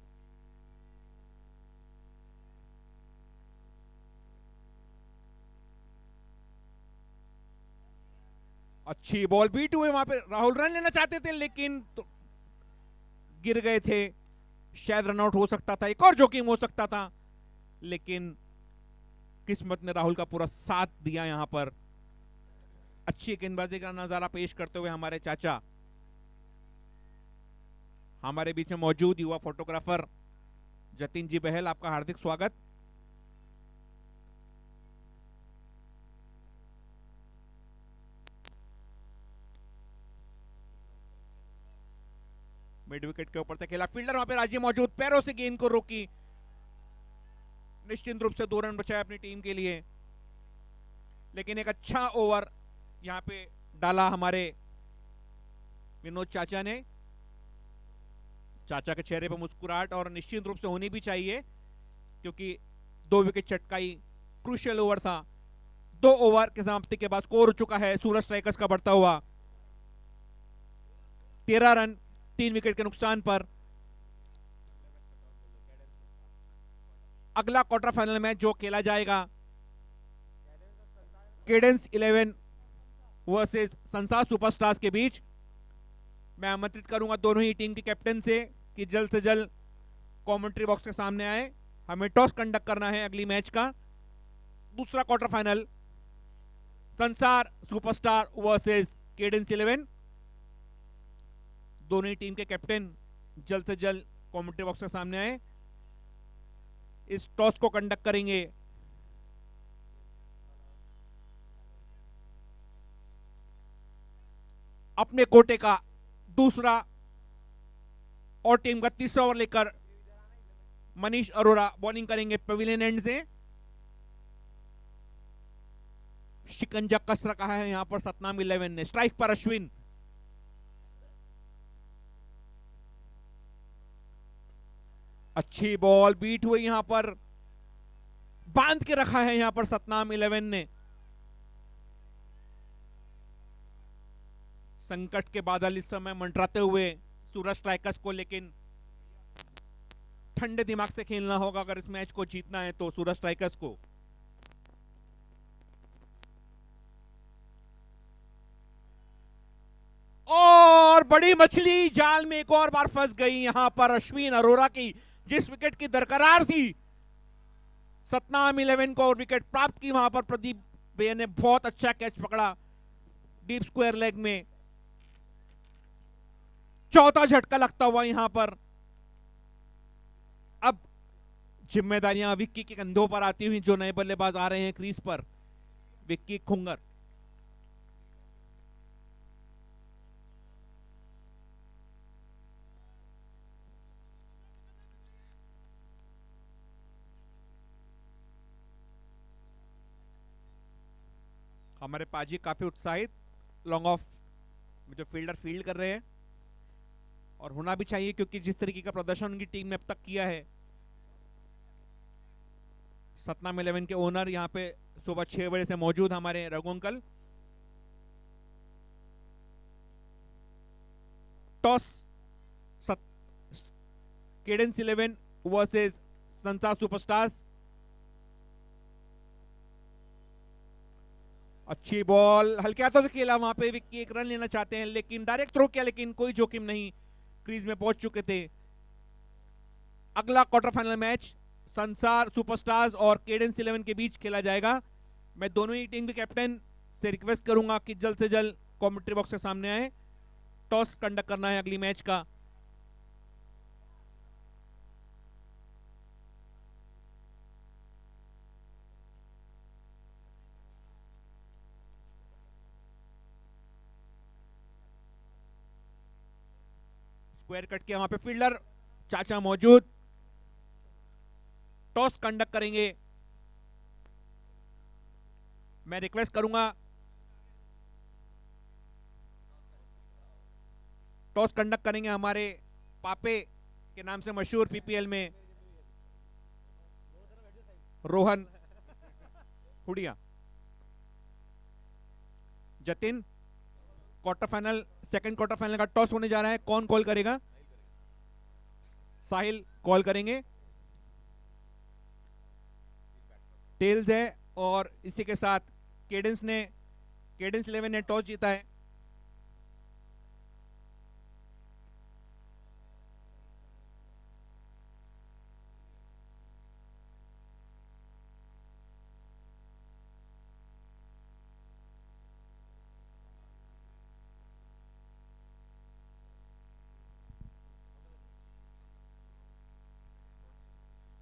अच्छी बॉल बीट हुए, वहां पे राहुल रन लेना चाहते थे लेकिन तो गिर गए थे। शायद रनआउट हो सकता था, एक और जोखिम हो सकता था, लेकिन किस्मत ने राहुल का पूरा साथ दिया। यहां पर अच्छी गेंदबाजी का नजारा पेश करते हुए हमारे चाचा। हमारे बीच में मौजूद युवा फोटोग्राफर जतिन जी बहल, आपका हार्दिक स्वागत। मिड विकेट के ऊपर से खेला, फील्डर वहां पे राजीव मौजूद, पैरों से गेंद को रोकी, निश्चित रूप से 2 रन बचाए अपनी टीम के लिए। लेकिन एक अच्छा ओवर यहां पे डाला हमारे विनोद चाचा ने। चाचा के चेहरे पर मुस्कुराहट और निश्चित रूप से होनी भी चाहिए क्योंकि 2 विकेट चटकाई, क्रूशियल ओवर था। 2 ओवर के समाप्ति के बाद स्कोर हो चुका है सूरज स्ट्राइकर्स का बढ़ता हुआ 13 रन 3 विकेट के नुकसान पर। अगला क्वार्टर फाइनल मैच जो खेला जाएगा केडेंस 11 वर्सेस संसार सुपरस्टार्स के बीच, मैं आमंत्रित करूंगा दोनों ही टीम के कैप्टन से कि जल्द से जल्द कमेंट्री बॉक्स के सामने आए। हमें टॉस कंडक्ट करना है अगली मैच का। दूसरा क्वार्टर फाइनल संसार सुपरस्टार वर्सेस केडेंस 11। दोनों ही टीम के कैप्टन जल्द से जल्द कमेंट्री बॉक्स के सामने आए, इस टॉस को कंडक्ट करेंगे। अपने कोटे का दूसरा और टीम का तीसरा ओवर लेकर मनीष अरोड़ा बॉलिंग करेंगे पवेलियन एंड से। शिकंजा कस रखा है यहां पर सतनाम 11 ने। स्ट्राइक पर अश्विन, अच्छी बॉल बीट हुई, यहां पर बांध के रखा है यहां पर सतनाम 11 ने। संकट के बादल इस समय मंडराते हुए सूरज स्ट्राइकर्स को, लेकिन ठंडे दिमाग से खेलना होगा अगर इस मैच को जीतना है तो सूरज स्ट्राइकर्स को। और बड़ी मछली जाल में एक और बार फंस गई यहां पर अश्विन अरोड़ा की, जिस विकेट की दरकरार थी। सतनाम 11 को और विकेट प्राप्त की वहां पर प्रदीप भैया ने बहुत अच्छा कैच पकड़ा डीप स्क्वायर लेग में। चौथा झटका लगता हुआ यहां पर। अब जिम्मेदारियां विक्की के कंधों पर आती हुई जो नए बल्लेबाज आ रहे हैं क्रीज पर, विक्की खुंगर। हमारे पाजी काफी उत्साहित, लॉन्ग ऑफ जो फील्डर फील्ड कर रहे हैं और होना भी चाहिए क्योंकि जिस तरीके का प्रदर्शन उनकी टीम ने अब तक किया है। सतनाम 11 के ओनर यहां पे सुबह 6 बजे से मौजूद हमारे Raghu uncle. Toss cadence 11 versus संसार सुपरस्टार्स। अच्छी बॉल हल्के हाथों से खेला वहां पे, विक्की एक रन लेना चाहते हैं लेकिन डायरेक्ट थ्रो किया, लेकिन कोई जोखिम नहीं। क्रीज में पहुंच चुके थे। अगला क्वार्टर फाइनल मैच संसार सुपरस्टार्स और केडेंस 11 के बीच खेला जाएगा। मैं दोनों ही टीम के कैप्टन से रिक्वेस्ट करूंगा कि जल्द से जल्द कमेंट्री बॉक्स के सामने आए। टॉस कंडक्ट करना है अगली मैच का। स्क्वायर कट किया, वहां पे फील्डर चाचा मौजूद, टॉस कंडक्ट करेंगे। मैं रिक्वेस्ट करूंगा टॉस कंडक्ट करेंगे हमारे पापे के नाम से मशहूर पीपीएल में Rohan Hudia. Jatin, quarter final second quarter final का टॉस होने जा रहा है, कौन कॉल करेगा? साहिल कॉल करेंगे। टेल्स है और इसी के साथ केडेंस 11 ने टॉस जीता है।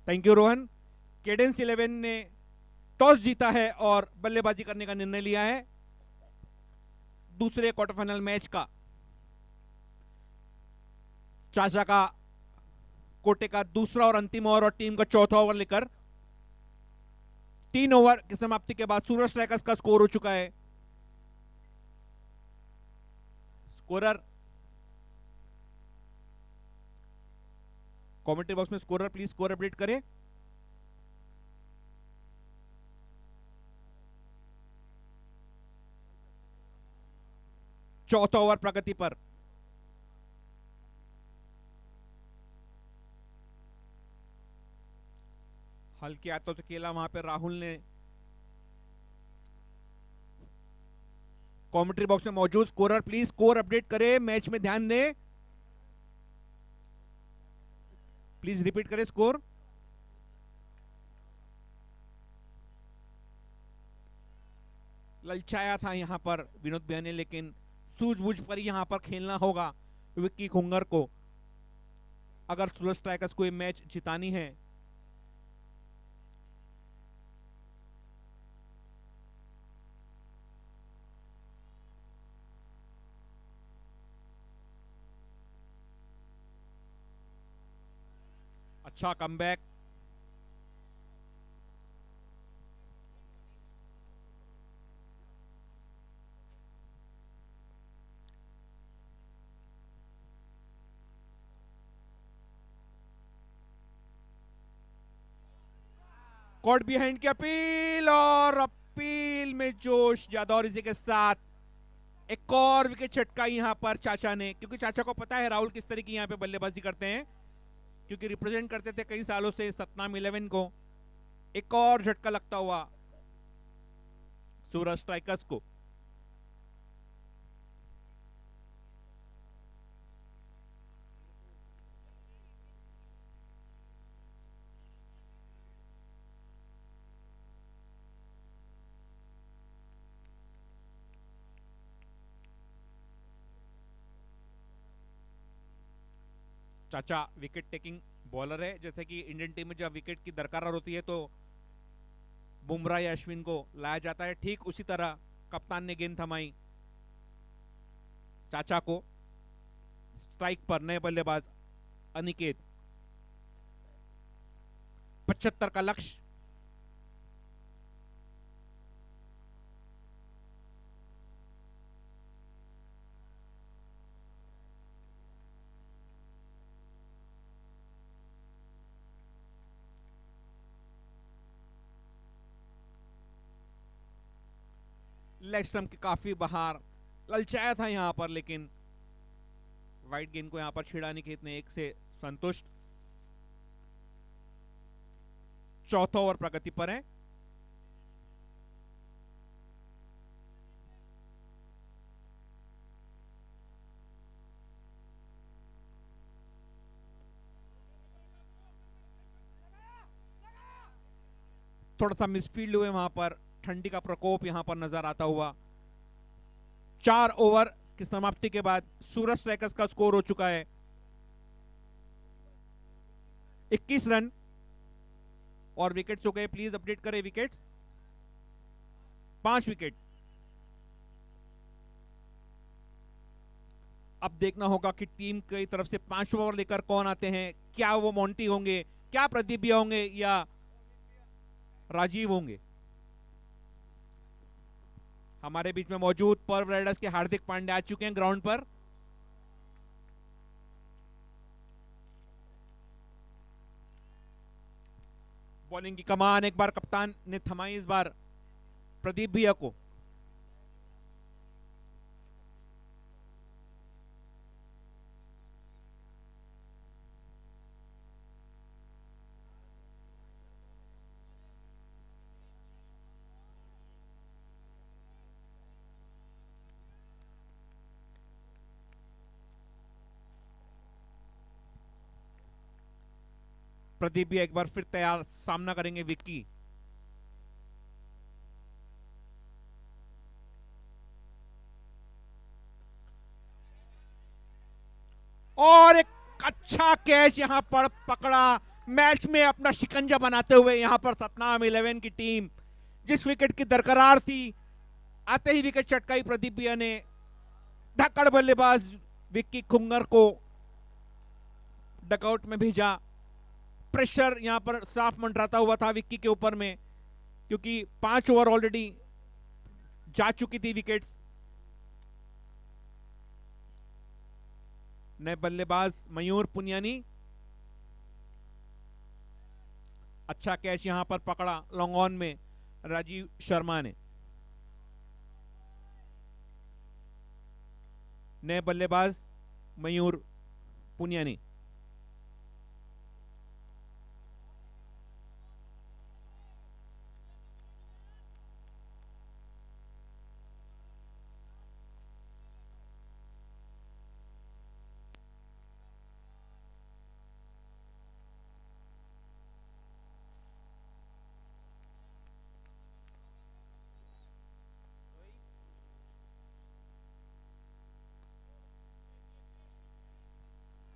Thank you Rohan. केडेंस 11 ने टॉस जीता है और बल्लेबाजी करने का निर्णय लिया है दूसरे क्वार्टर फाइनल मैच का। चाचा का कोटे का दूसरा और अंतिम ओवर और टीम का चौथा ओवर लेकर 3 ओवर की समाप्ति के बाद सूरज स्ट्राइकर्स का स्कोर हो चुका है। स्कोरर कमेंट्री बॉक्स में स्कोरर प्लीज स्कोर अपडेट करें। चौथा ओवर प्रगति पर। हल्के हाथों से खेला वहां पे राहुल ने। कमेंट्री बॉक्स में मौजूद स्कोरर प्लीज स्कोर अपडेट करें, मैच में ध्यान दें। प्लीज रिपीट करें स्कोर। ललचाया था यहां पर विनोद भैया ने, लेकिन सूझबूझ पर यहां पर खेलना होगा विक्की खुंगर को अगर सूरज स्ट्राइकर्स को ये मैच जितानी है। अच्छा कमबैक। कॉट बिहाइंड की अपील और अपील में जोश ज्यादा और इसी के साथ एक और विकेट झटका यहां पर चाचा ने, क्योंकि चाचा को पता है राहुल किस तरीके यहां पे बल्लेबाजी करते हैं, क्योंकि रिप्रेजेंट करते थे कई सालों से सतनाम 11 को। एक और झटका लगता हुआ सूरज स्ट्राइकर्स को। चाचा विकेट टेकिंग बॉलर है, जैसे कि इंडियन टीम में जब विकेट की दरकार होती है तो बुमराह या अश्विन को लाया जाता है, ठीक उसी तरह कप्तान ने गेंद थमाई चाचा को। स्ट्राइक पर नए बल्लेबाज अनिकेत। 75 का लक्ष्य। लेग स्टंप के काफी बाहर, ललचाया था यहां पर, लेकिन वाइट गेंद को यहां पर छिड़ा निकेत ने 1 से संतुष्ट। चौथा ओवर प्रगति पर है। थोड़ा सा मिसफील्ड हुए वहां पर, ठंडी का प्रकोप यहां पर नजर आता हुआ। 4 ओवर की समाप्ति के बाद सूरज स्ट्राइकर्स का स्कोर हो चुका है 21 रन। और विकेट्स हो गए, प्लीज अपडेट करें विकेट्स। 5 विकेट। अब देखना होगा कि टीम की तरफ से 5 ओवर लेकर कौन आते हैं। क्या वो मोंटी होंगे, क्या प्रदीप भैया होंगे, या राजीव होंगे। हमारे बीच में मौजूद पर्व राइडर्स के हार्दिक पांड्या आ चुके हैं ग्राउंड पर। बॉलिंग की कमान एक बार कप्तान ने थमाई, इस बार प्रदीप भैया को। प्रदीप भी एक बार फिर तैयार, सामना करेंगे विक्की। और एक अच्छा कैच यहां पर पकड़ा, मैच में अपना शिकंजा बनाते हुए यहां पर सतनाम 11 की टीम जिस विकेट की दरकरार थी, आते ही विकेट चटकाई प्रदीप भैया ने। धक्कड़ बल्लेबाज विक्की खुंगर को डकआउट में भेजा। प्रेशर यहां पर साफ मंडराता हुआ था विक्की के ऊपर में, क्योंकि 5 ओवर ऑलरेडी जा चुकी थी विकेट्स। नए बल्लेबाज मयूर पुनियानी, अच्छा कैच यहां पर पकड़ा लॉन्ग ऑन में राजीव शर्मा ने। नए बल्लेबाज मयूर पुनियानी।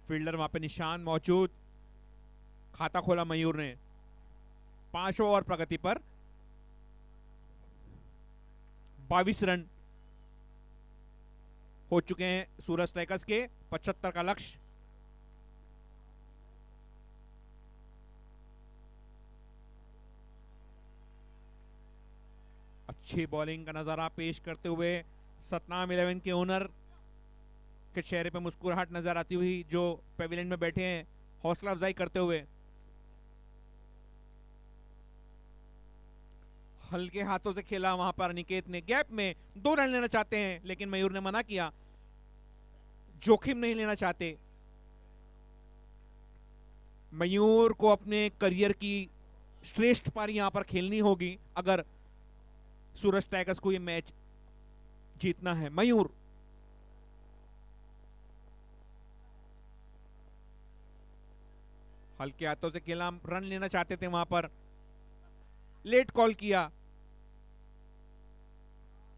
फील्डर वहां पे निशान मौजूद, खाता खोला मयूर ने। 5 ओवर प्रगति पर 22 रन हो चुके हैं सूरज स्ट्राइकर्स के, 75 का लक्ष्य। अच्छी बॉलिंग का नजारा पेश करते हुए सतनाम 11 के ओनर के चेहरे पे मुस्कुराहट नजर आती हुई, जो पेविलियन में बैठे हैं हौसला अफजाई करते हुए। हल्के हाथों से खेला वहां पर अनिकेत ने, गैप में 2 रन लेना चाहते हैं लेकिन मयूर ने मना किया, जोखिम नहीं लेना चाहते। मयूर को अपने करियर की श्रेष्ठ पारी यहां पर खेलनी होगी अगर सूरज टाइगर्स को यह मैच जीतना है। मयूर हल्के हाथों से खेला, रन लेना चाहते थे वहां पर, लेट कॉल किया।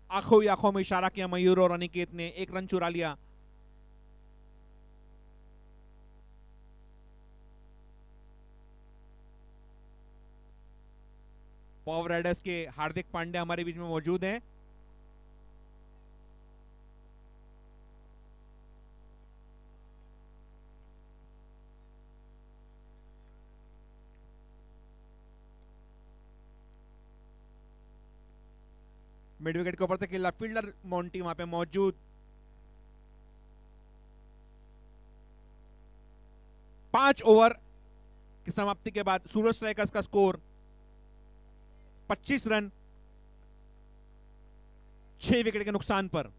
आंखों ही आंखों में इशारा किया मयूर और अनिकेत ने, 1 रन चुरा लिया। पावर राइडर्स के हार्दिक पांड्या हमारे बीच में मौजूद हैं। मिड विकेट के ऊपर से खेला, फील्डर मोंटी वहां पे मौजूद। पांच ओवर की समाप्ति के बाद सूरज स्ट्राइकर्स का स्कोर 25 रन 6 विकेट के नुकसान पर।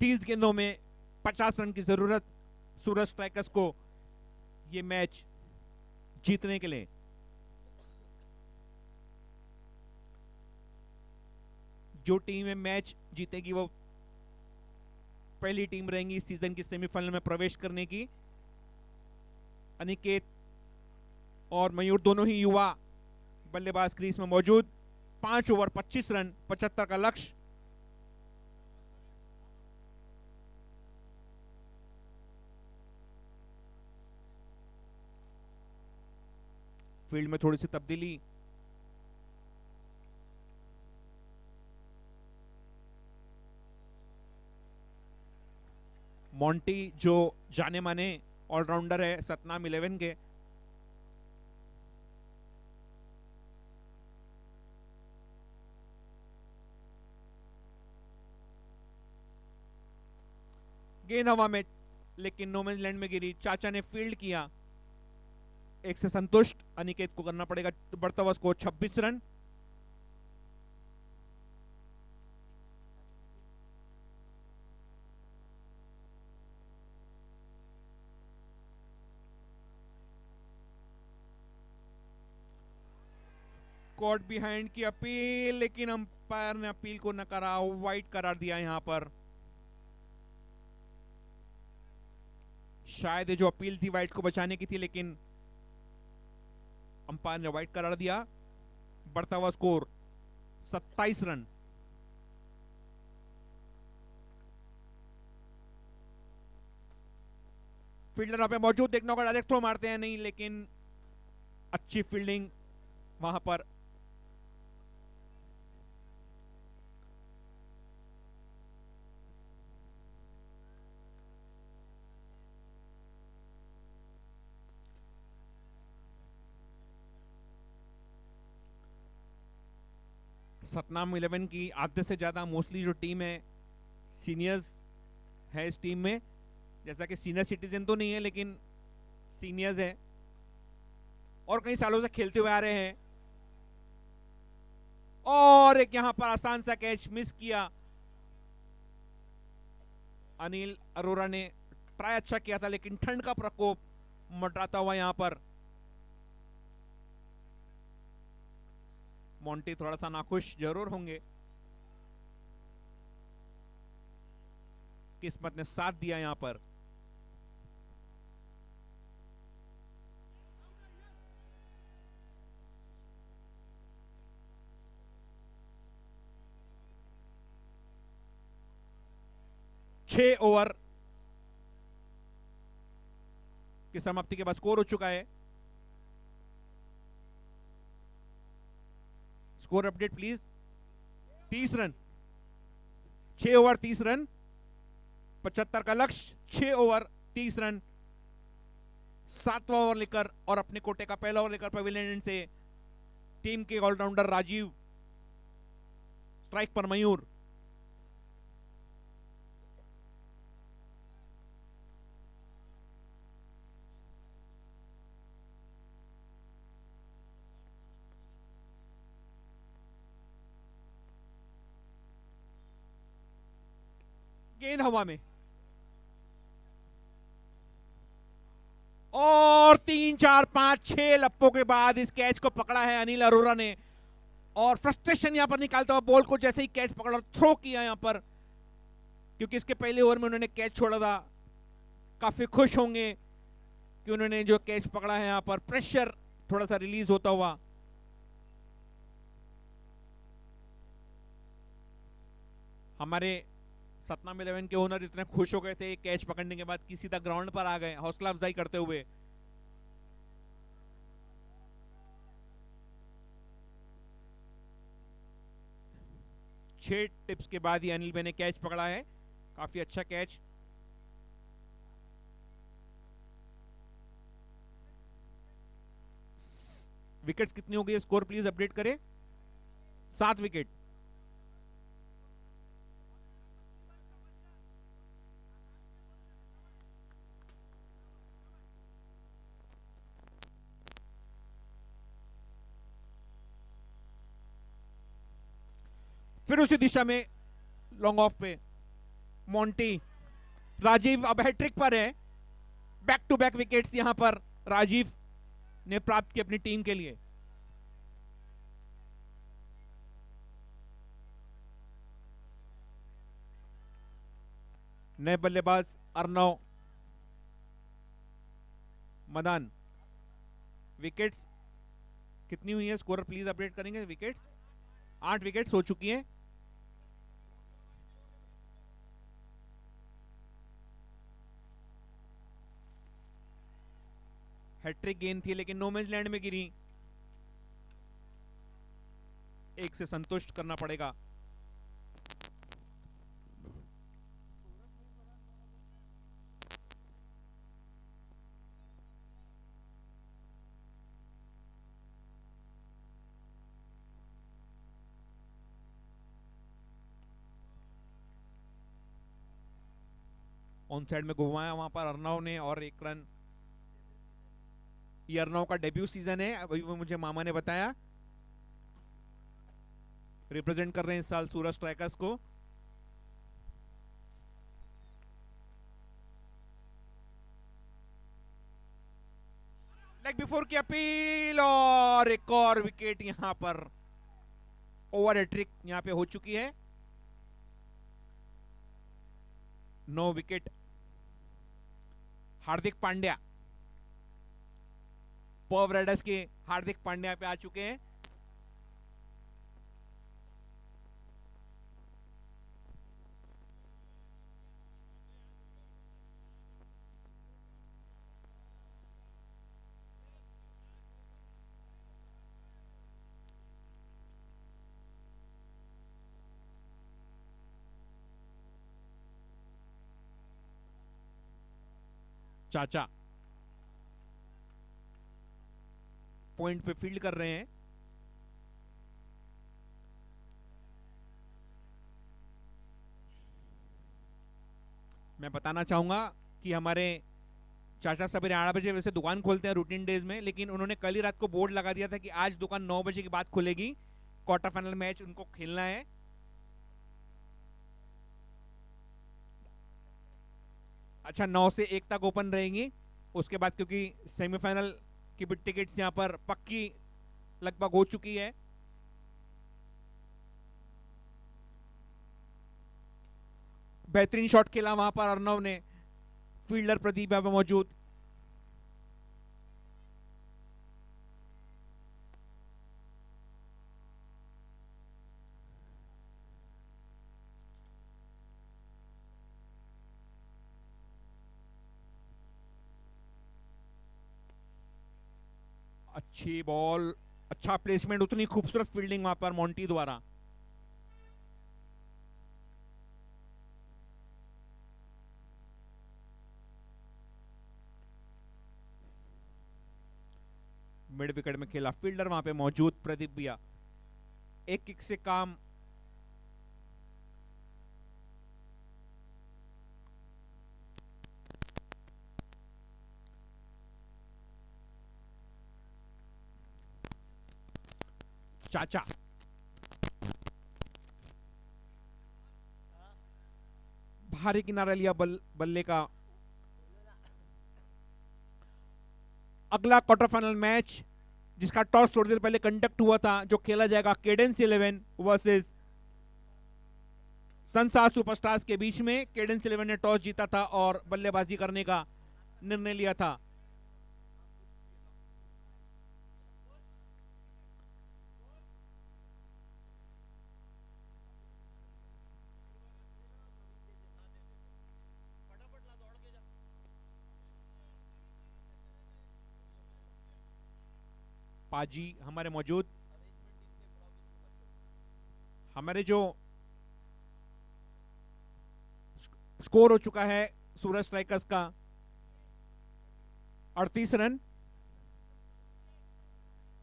तीस गेंदों में 50 रन की जरूरत सूरज स्ट्राइकर्स को यह मैच जीतने के लिए। जो टीम में मैच जीतेगी वो पहली टीम रहेंगी इस सीजन की सेमीफाइनल में प्रवेश करने की। अनिकेत और मयूर दोनों ही युवा बल्लेबाज क्रीज में मौजूद। 5 ओवर 25 रन 75 का लक्ष्य। फील्ड में थोड़ी सी तब्दीली। मोंटी जो जाने माने ऑलराउंडर है सतनाम 11 के, गेंद हवा में लेकिन नोमैन्स लैंड में गिरी। चाचा ने फील्ड किया, एक से संतुष्ट। अनिकेत को करना पड़ेगा बढ़ता हुआ स्कोर 26 रन। कॉट बिहाइंड की अपील, लेकिन अंपायर ने अपील को नकारा, वाइड करार दिया यहां पर। शायद ये जो अपील थी वाइड को बचाने की थी, लेकिन अंपायर ने वाइड करार दिया। बढ़ता हुआ स्कोर 27 रन। फील्डर वहां पे मौजूद, देखना होगा डायरेक्ट थ्रो मारते हैं नहीं, लेकिन अच्छी फील्डिंग वहां पर। सतनाम 11 की आधे से ज्यादा मोस्टली जो टीम है सीनियर्स है इस टीम में। जैसा कि सीनियर सिटीजन तो नहीं है लेकिन सीनियर्स है और कई सालों से खेलते हुए आ रहे हैं। और एक यहां पर आसान सा कैच मिस किया। अनिल अरोरा ने ट्राई अच्छा किया था, लेकिन ठंड का प्रकोप मंडराता हुआ यहां पर। मोंटी थोड़ा सा नाखुश जरूर होंगे। किस्मत ने साथ दिया यहां पर। छह ओवर की समाप्ति के बाद स्कोर हो चुका है। Score update please. 30 run, 6 over 30 run, 75 का लक्ष्य। 6 ओवर 30 रन, 7वां ओवर लेकर और अपने कोटे का पहला ओवर लेकर पवेलियन से टीम के ऑलराउंडर राजीव। स्ट्राइक पर मयूर। गेंद हवा में और 3 4 5 6 लप्पों के बाद इस कैच को पकड़ा है अनिल अरोरा ने। और फ्रस्ट्रेशन यहां पर निकालता हुआ बॉल को जैसे ही कैच पकड़ा थ्रो किया यहां पर, क्योंकि इसके पहले ओवर में उन्होंने कैच छोड़ा था। काफी खुश होंगे कि उन्होंने जो कैच पकड़ा है यहां पर। प्रेशर थोड़ा सा रिलीज होता हुआ। हमारे सतनाम 11 के ओनर इतने खुश हो गए थे कैच पकड़ने के बाद कि सीधा ग्राउंड पर आ गए हौसला अफजाई करते हुए। छह टिप्स के बाद ही अनिल भाई ने कैच पकड़ा है। काफी अच्छा कैच। विकेट्स कितनी हो गई, स्कोर प्लीज अपडेट करें। 7 विकेट। फिर उसी दिशा में लॉन्ग ऑफ पे मोंटी। राजीव अब हैट्रिक पर है। बैक टू बैक विकेट्स यहां पर राजीव ने प्राप्त की अपनी टीम के लिए। नए बल्लेबाज अर्नव मदान। विकेट्स कितनी हुई है स्कोर प्लीज अपडेट करेंगे। विकेट्स 8 विकेट्स हो चुकी हैं। हैट्रिक गेंद थी लेकिन नो मैच लैंड में गिरी। एक से संतुष्ट करना पड़ेगा। ऑन साइड में घुमाया वहां पर अर्नव ने और 1 रन। ये अर्नव का डेब्यू सीजन है, अभी मुझे मामा ने बताया। रिप्रेजेंट कर रहे हैं इस साल सूरज स्ट्राइकर्स को। लेग बिफोर की अपील और एक और विकेट यहां पर। ओवर हैट्रिक यहां पे हो चुकी है। 9 विकेट। हार्दिक पांड्या, पर्व राइडर्स के हार्दिक पांड्या पे आ चुके हैं। चाचा पॉइंट पे फील्ड कर रहे हैं। मैं बताना चाहूंगा कि हमारे चाचा सवेरे 8 बजे वैसे दुकान खोलते हैं रूटीन डेज में, लेकिन उन्होंने कल ही रात को बोर्ड लगा दिया था कि आज दुकान 9 बजे के बाद खुलेगी। क्वार्टर फाइनल मैच उनको खेलना है। अच्छा 9 से 1 तक ओपन रहेंगी, उसके बाद क्योंकि सेमीफाइनल की भी टिकट्स यहां पर पक्की लगभग हो चुकी है। बेहतरीन शॉट खेला वहां पर अर्नव ने। फील्डर प्रदीप है मौजूद। अच्छी बॉल, अच्छा प्लेसमेंट, उतनी खूबसूरत फील्डिंग वहां पर मोंटी द्वारा। मिड विकेट में खेला, फील्डर वहां पे मौजूद प्रदीप भैया। एक किक से काम। चाचा भारी किनारा लिया बल्ले का। अगला क्वार्टर फाइनल मैच जिसका टॉस थोड़ी देर पहले कंडक्ट हुआ था, जो खेला जाएगा केडेंस 11 वर्सेस संसार सुपरस्टार्स के बीच में। केडेंस 11 ने टॉस जीता था और बल्लेबाजी करने का निर्णय लिया था। पाजी हमारे मौजूद। हमारे जो स्कोर हो चुका है सूरज स्ट्राइकर्स का 38 रन।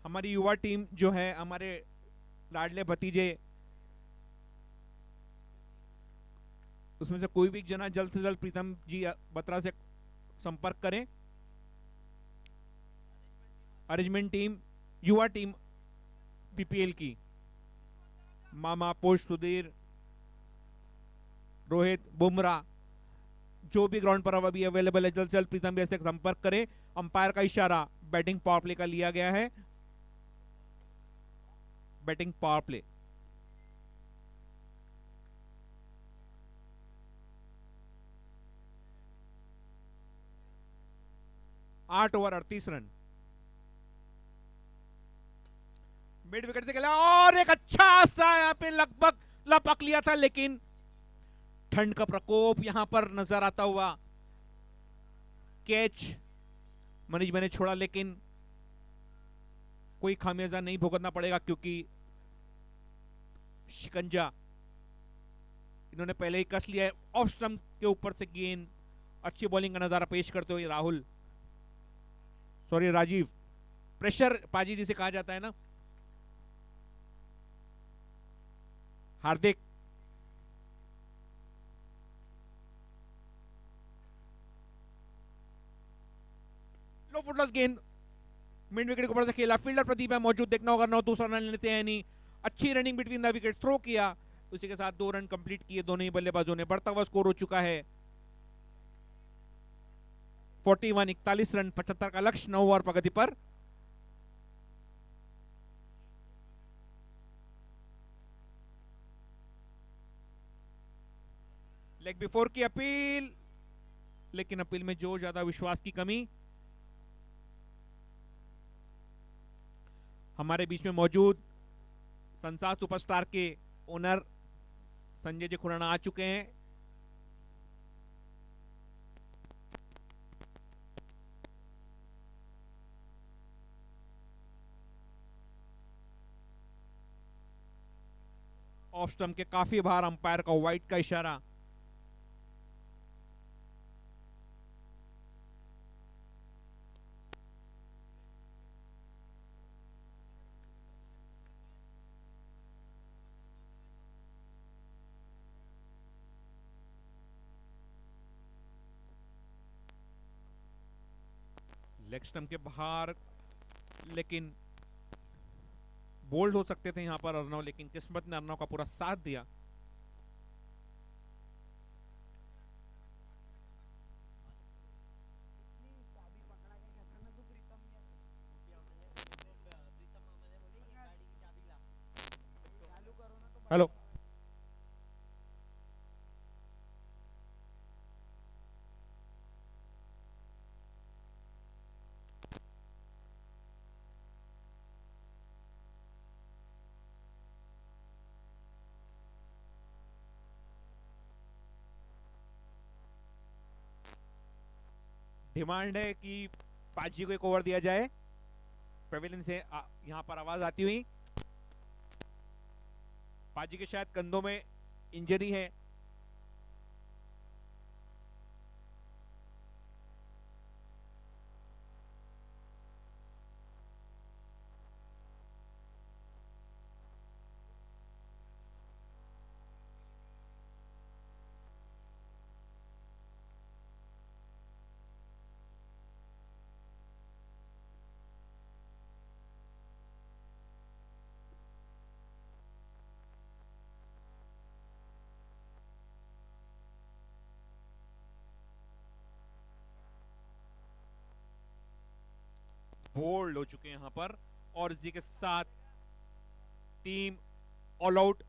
हमारी युवा टीम जो है, हमारे लाडले भतीजे, उसमें से कोई भी एक जना जल्द से जल्द प्रीतम जी बत्रा से संपर्क करें। अरेंजमेंट टीम, युवा टीम पीपीएल की, मामा, पोस्ट, सुधीर, रोहित, बुमराह, जो भी ग्राउंड पर अभी अवेलेबल है, जल्द से जल्द प्रीतम भैया से संपर्क करें। अंपायर का इशारा बैटिंग पावर प्ले का लिया गया है। Batting power play. 8 over 38 run. Mid wicket से खेला और एक अच्छा सा यहां पे लगभग लपक लिया था, लेकिन ठंड का प्रकोप यहां पर नजर आता हुआ। कैच मनीष भाई ने छोड़ा, लेकिन कोई खामियाजा नहीं भुगतना पड़ेगा क्योंकि शिकंजा इन्होंने पहले ही कस लिया है। ऑफ स्टंप के ऊपर से गेंद, अच्छी बॉलिंग का नजारा पेश करते हुए राजीव, प्रेशर पाजी जिसे कहा जाता है ना, हार्दिक लो फुटलॉस गेंद मिड विकेट के ऊपर से खेला। फील्डर प्रदीप है मौजूद, देखना होगा नौ दूसरा रन लेते हैं नहीं। अच्छी running between the wicket, throw किया, उसी के साथ 2 रन कंप्लीट किए दोनों ही बल्लेबाजों ने। बढ़ता हुआ स्कोर हो चुका है 41, 41 रन, 75 का लक्ष्य 9 ओवर प्रगति पर। लेग बिफोर की अपील, लेकिन अपील में जो ज्यादा विश्वास की कमी। हमारे बीच में मौजूद संसार सुपरस्टार के ओनर संजय जी खुराना आ चुके हैं। ऑफ स्टंप के काफी बाहर अंपायर का वाइड का इशारा। लेग स्टंप के बाहर, लेकिन बोल्ड हो सकते थे यहां पर अर्नव, लेकिन किस्मत ने अर्नव का पूरा साथ दिया। हेलो, डिमांड है कि पाजी को एक ओवर दिया जाए। पेविलियन से यहां पर आवाज आती हुई, पाजी के शायद कंधों में इंजरी है। बोल्ड हो चुके हैं यहां पर, और इसी के साथ टीम ऑल आउट।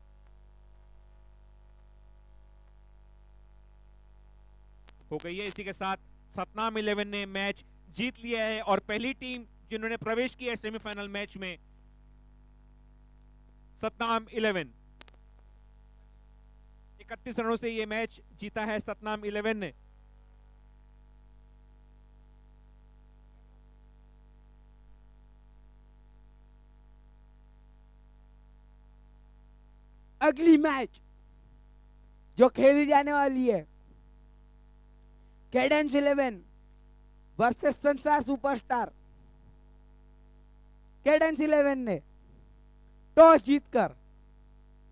हो गई है। इसी के साथ सतनाम 11 ने मैच जीत लिया है और पहली टीम जिन्होंने प्रवेश किया है सेमीफाइनल मैच में, सतनाम 11। 31 रनों से यह मैच जीता है सतनाम 11 ने। अगली मैच जो खेली जाने वाली है, कैडेंस 11 वर्सेस संसार सुपरस्टार। कैडेंस 11 ने टॉस जीतकर